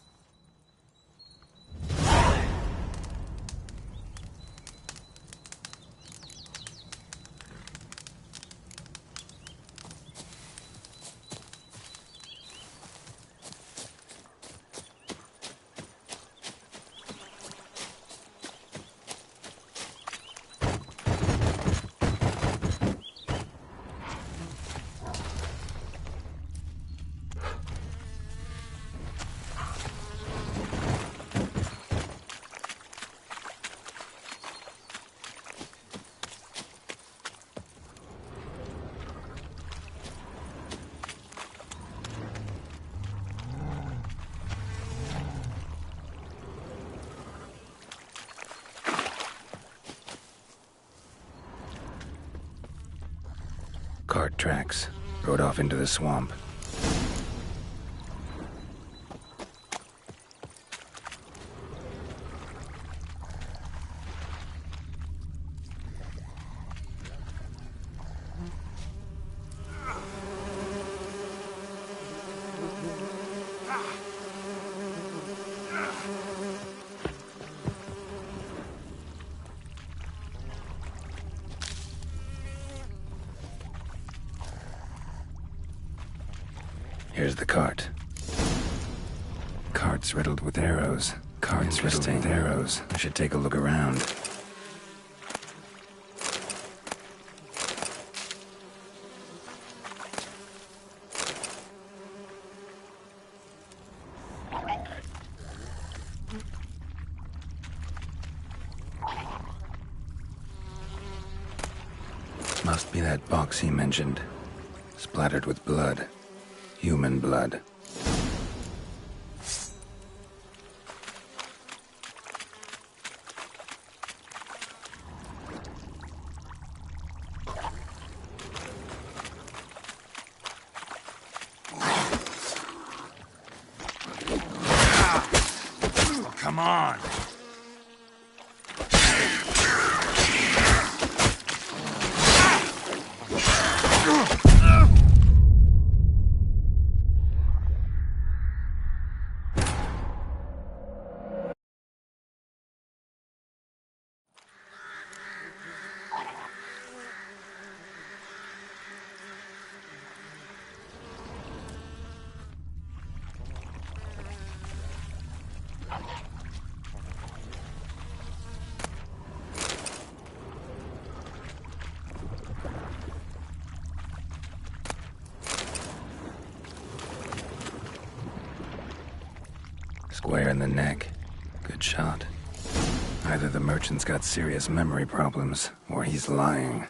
Cart tracks. Rode off into the swamp. Here's the cart. Cart's riddled with arrows. Cart's riddled with arrows. I should take a look around. Must be that box he mentioned. Splattered with blood. Human blood. Oh, come on! Square in the neck. Good shot. Either the merchant's got serious memory problems, or he's lying.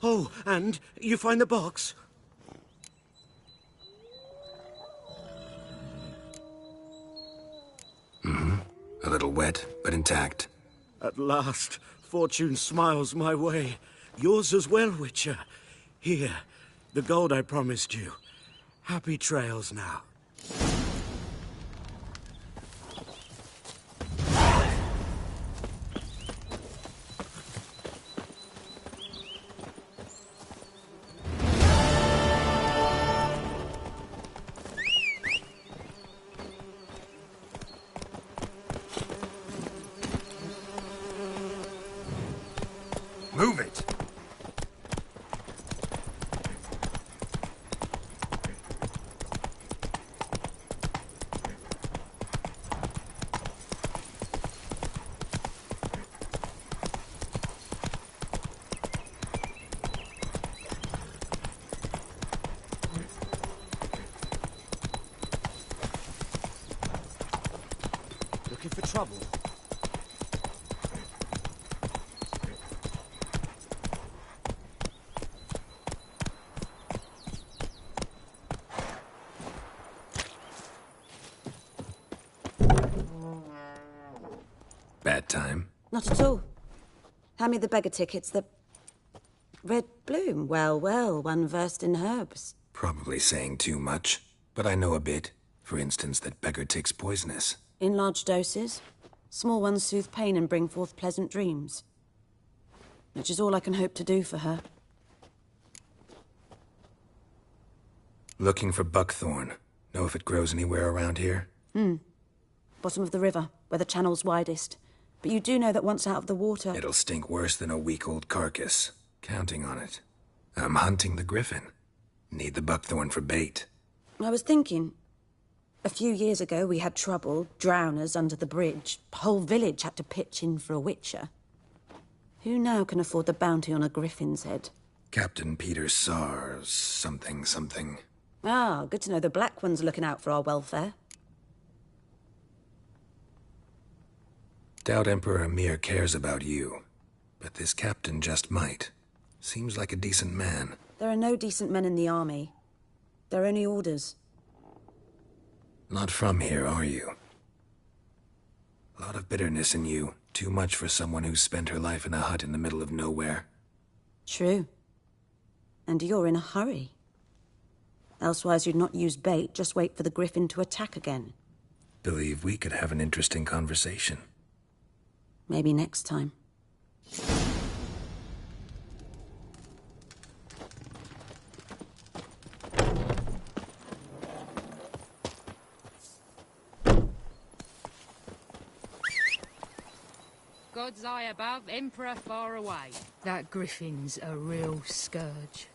Oh, and you find the box? A little wet, but intact. At last, fortune smiles my way. Yours as well, Witcher. Here, the gold I promised you. Happy trails now. Move it! Looking for trouble? Bad time. Not at all. Hand me the beggar tickets, the... Red bloom. Well, well, one versed in herbs. Probably saying too much, but I know a bit. For instance, that beggar tick's poisonous. In large doses. Small ones soothe pain and bring forth pleasant dreams. Which is all I can hope to do for her. Looking for buckthorn. Know if it grows anywhere around here? Bottom of the river, where the channel's widest. But you do know that once out of the water... It'll stink worse than a week-old carcass. Counting on it. I'm hunting the griffin. Need the buckthorn for bait. I was thinking... A few years ago, we had trouble, drowners under the bridge. Whole village had to pitch in for a witcher. Who now can afford the bounty on a griffin's head? Captain Peter Sars, something. Ah, good to know the Black One's looking out for our welfare. Doubt Emperor Emir cares about you. But this captain just might. Seems like a decent man. There are no decent men in the army. They're only orders. Not from here, are you? A lot of bitterness in you. Too much for someone who's spent her life in a hut in the middle of nowhere. True. And you're in a hurry. Elsewise you'd not use bait, just wait for the griffin to attack again. Believe we could have an interesting conversation. Maybe next time. God's eye above, Emperor far away. That griffin's a real scourge.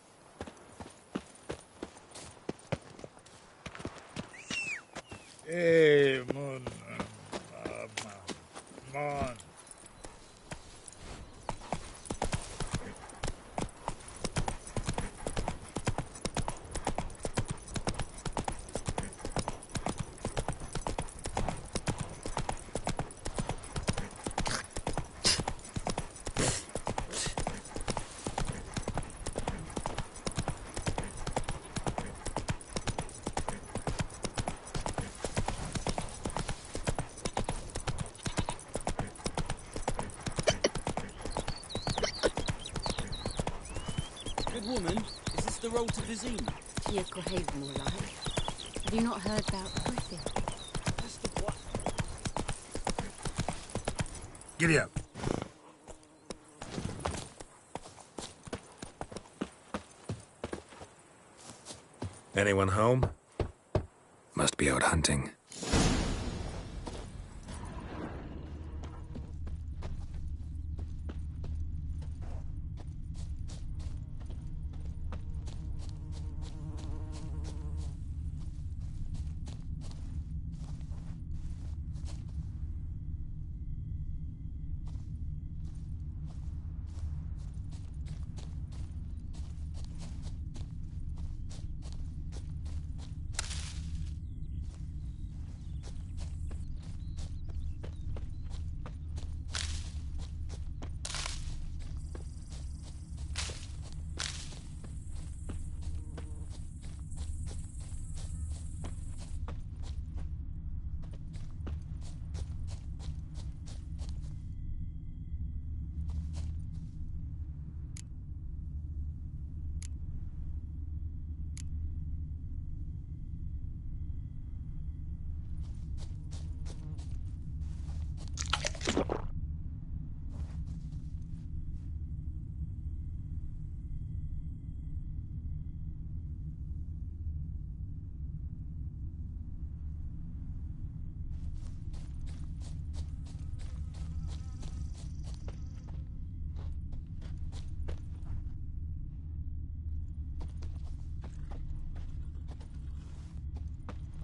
Hey, Mon. Good woman, is this the road to Vizima? Tia Cohaven, all right. Have you not heard about the griffin? Giddy up. Anyone home? Must be out hunting.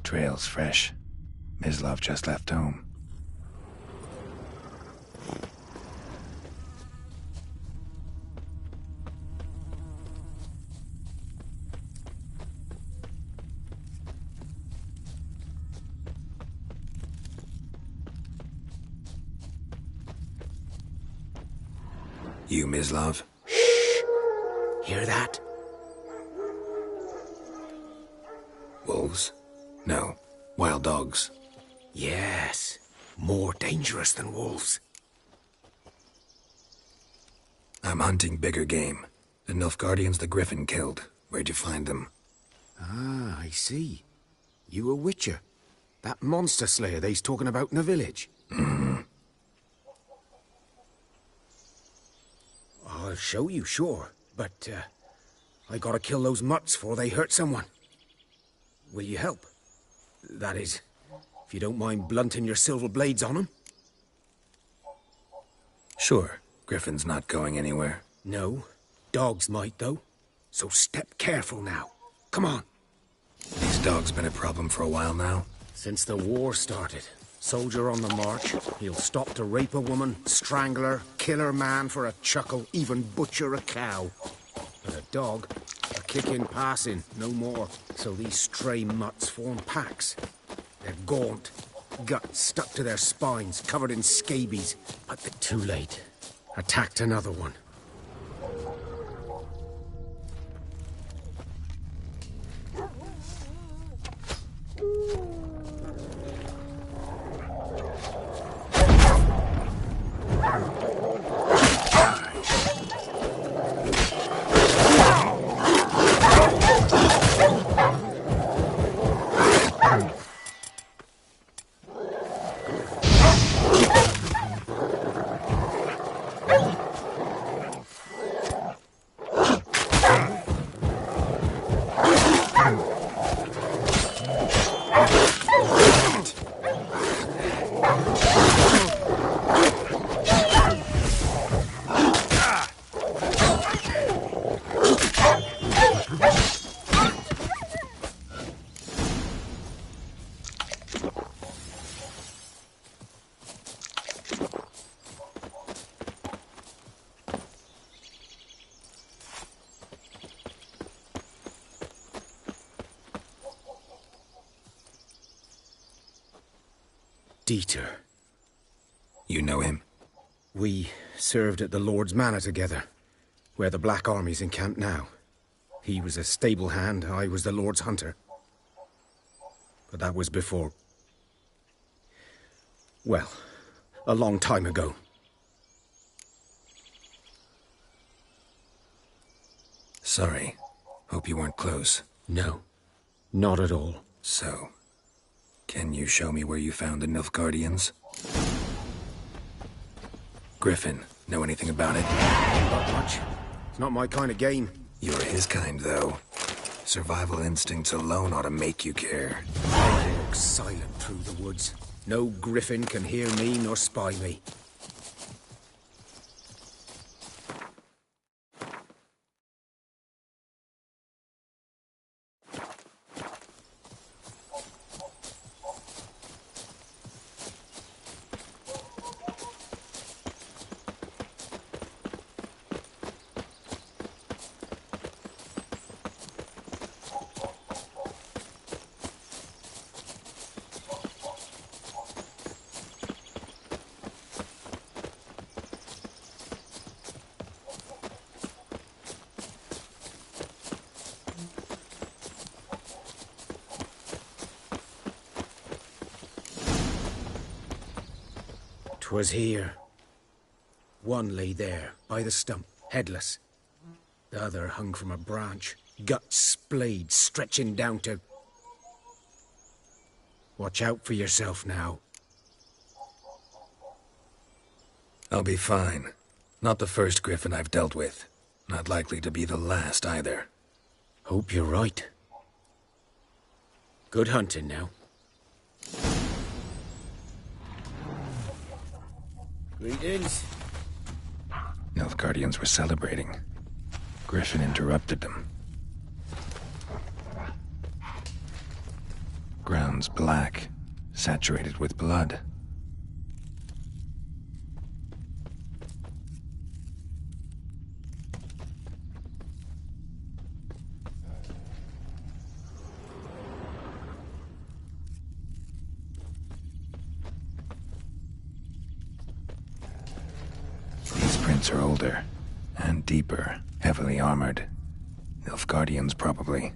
Trail's fresh. Mislav just left home. You, Mislav? Hear that? Wolves? No. Wild dogs. Yes. More dangerous than wolves. I'm hunting bigger game. The Nilfgaardians the Griffin killed. Where'd you find them? Ah, I see. You a witcher. That monster slayer they's talking about in the village. I'll show you, sure. But, I gotta kill those mutts before they hurt someone. Will you help? That is, if you don't mind blunting your silver blades on them. Sure. Griffin's not going anywhere. No. Dogs might, though. So step careful now. Come on. These dogs been a problem for a while now? Since the war started. Soldier on the march. He'll stop to rape a woman, strangle her, kill her man for a chuckle, even butcher a cow. But a dog, a kicking, passing, no more. So these stray mutts form packs. They're gaunt, guts stuck to their spines, covered in scabies. But they're too late. Attacked another one. Dieter. You know him? We served at the Lord's Manor together, where the Black Army's encamped now. He was a stable hand, I was the Lord's hunter. But that was before... well, a long time ago. Sorry. Hope you weren't close. No, not at all. So, can you show me where you found the Nilfgaardians? Griffin, know anything about it? Not much. It's not my kind of game. You're his kind, though. Survival instincts alone ought to make you care. I walk silent through the woods. No griffin can hear me nor spy me. Was here. One lay there, by the stump, headless. The other hung from a branch, guts splayed, stretching down to... Watch out for yourself now. I'll be fine. Not the first griffin I've dealt with. Not likely to be the last, either. Hope you're right. Good hunting now. Greetings. Nilfgaardians were celebrating. Griffin interrupted them. Ground's black, saturated with blood. These prints are older and deeper, heavily armored. Nilfgaardians, probably.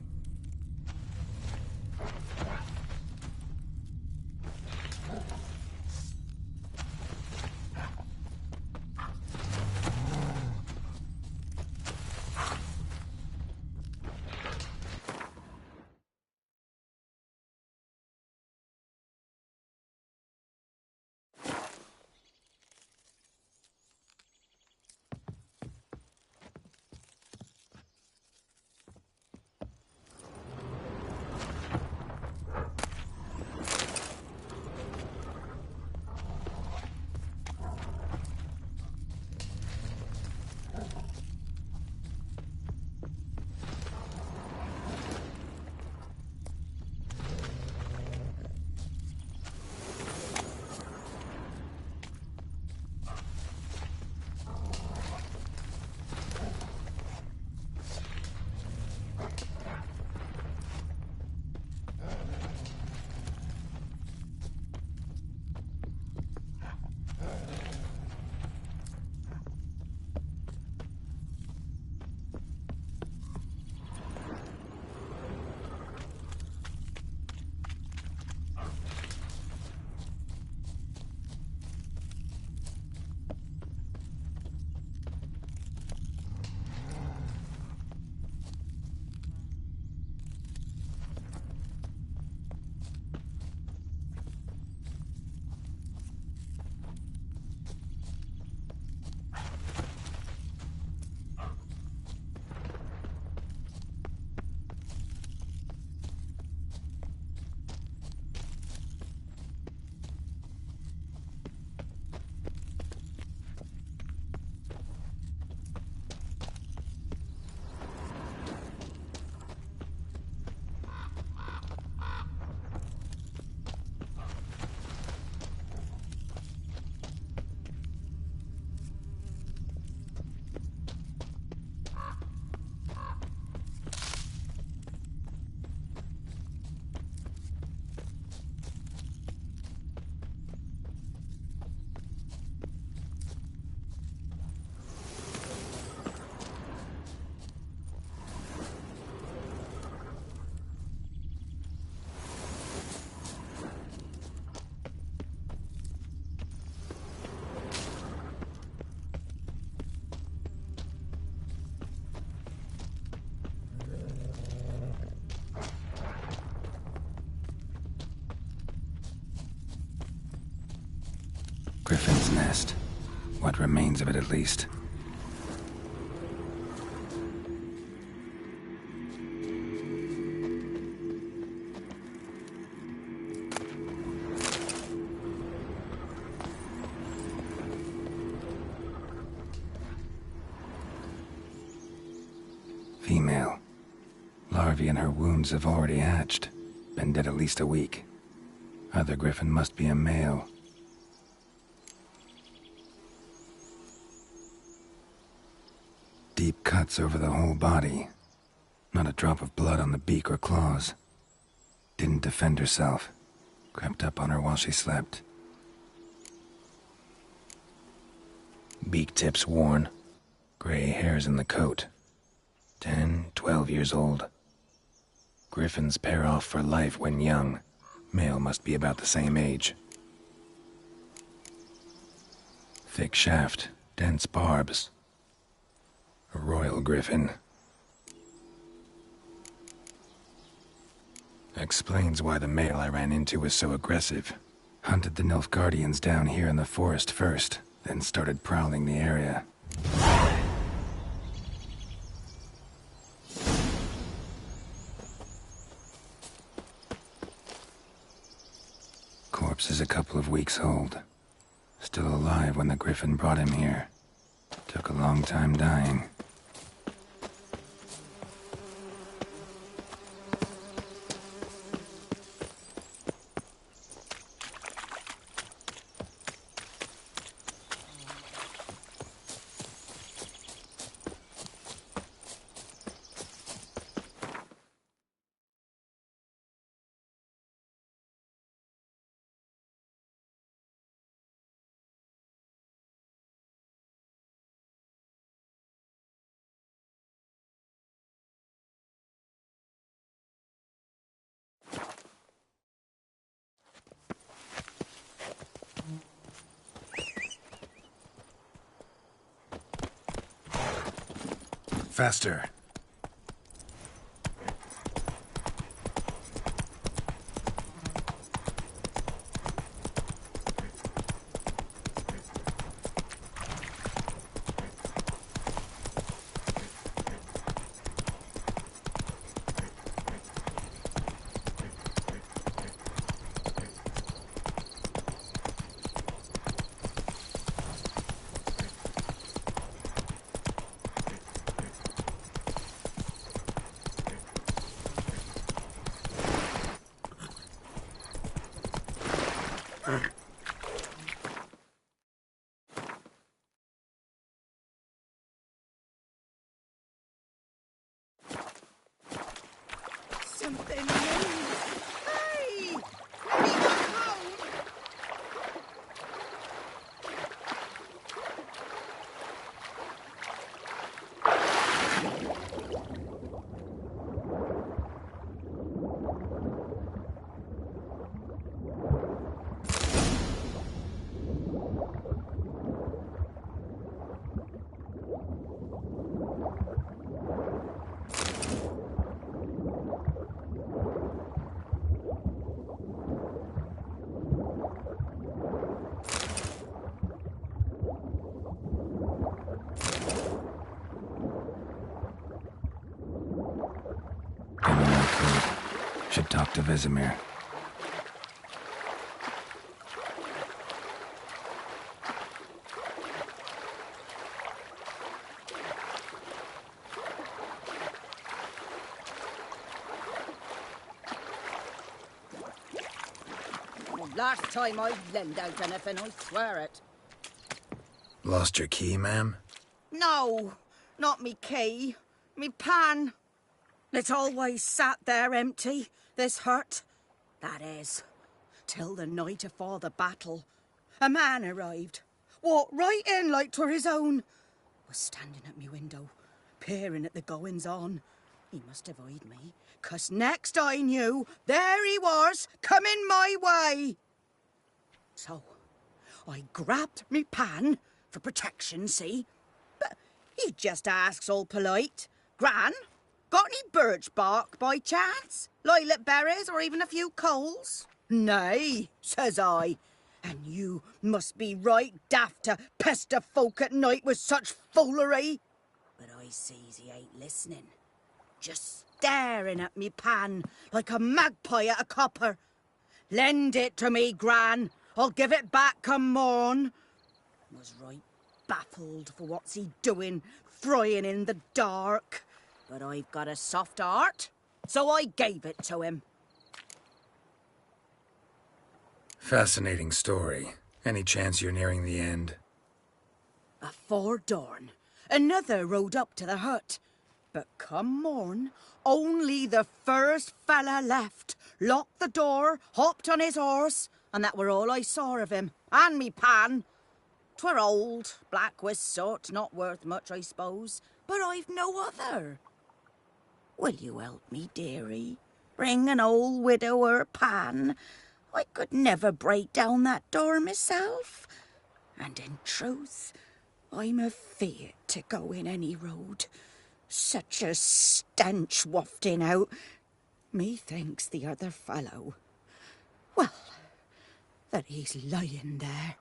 Griffin's nest. What remains of it, at least. Female. Larvae in her wounds have already hatched. Been dead at least a week. Other griffin must be a male. Deep cuts over the whole body. Not a drop of blood on the beak or claws. Didn't defend herself. Crept up on her while she slept. Beak tips worn. Gray hairs in the coat. 10, 12 years old. Griffins pair off for life when young. Male must be about the same age. Thick shaft, dense barbs. A royal griffin. Explains why the male I ran into was so aggressive. Hunted the Nilfgaardians down here in the forest first, then started prowling the area. Corpse is a couple of weeks old. Still alive when the griffin brought him here. Took a long time dying. Faster. Something moves. Hey! Let me go home. Should talk to Vesemir. Last time I lend out anything, I swear it. Lost your key, ma'am? No, not me key. Me pan. It's always sat there empty, this hut. That is, till the night afore the battle. A man arrived, walked right in like 'twere his own. Was standing at me window, peering at the goings-on. He must have eyed me, 'cause next I knew, there he was, coming my way. So, I grabbed me pan, for protection, see? But he just asks all polite, Gran, got any birch bark by chance? Lilac berries or even a few coals? Nay, says I. And you must be right daft to pester folk at night with such foolery. But I sees he ain't listening. Just staring at me pan like a magpie at a copper. Lend it to me, Gran. I'll give it back come morn. Was right baffled for what's he doing, frying in the dark. But I've got a soft heart, so I gave it to him. Fascinating story. Any chance you're nearing the end? Afore dawn, another rode up to the hut. But come morn, only the first fella left, locked the door, hopped on his horse, and that were all I saw of him, and me pan. 'Twere old, black with soot, not worth much, I suppose, but I've no other. Will you help me, dearie? Bring an old widower pan. I could never break down that door myself. And in truth, I'm afeard to go in any road. Such a stench wafting out. Methinks the other fellow, well, that he's lying there,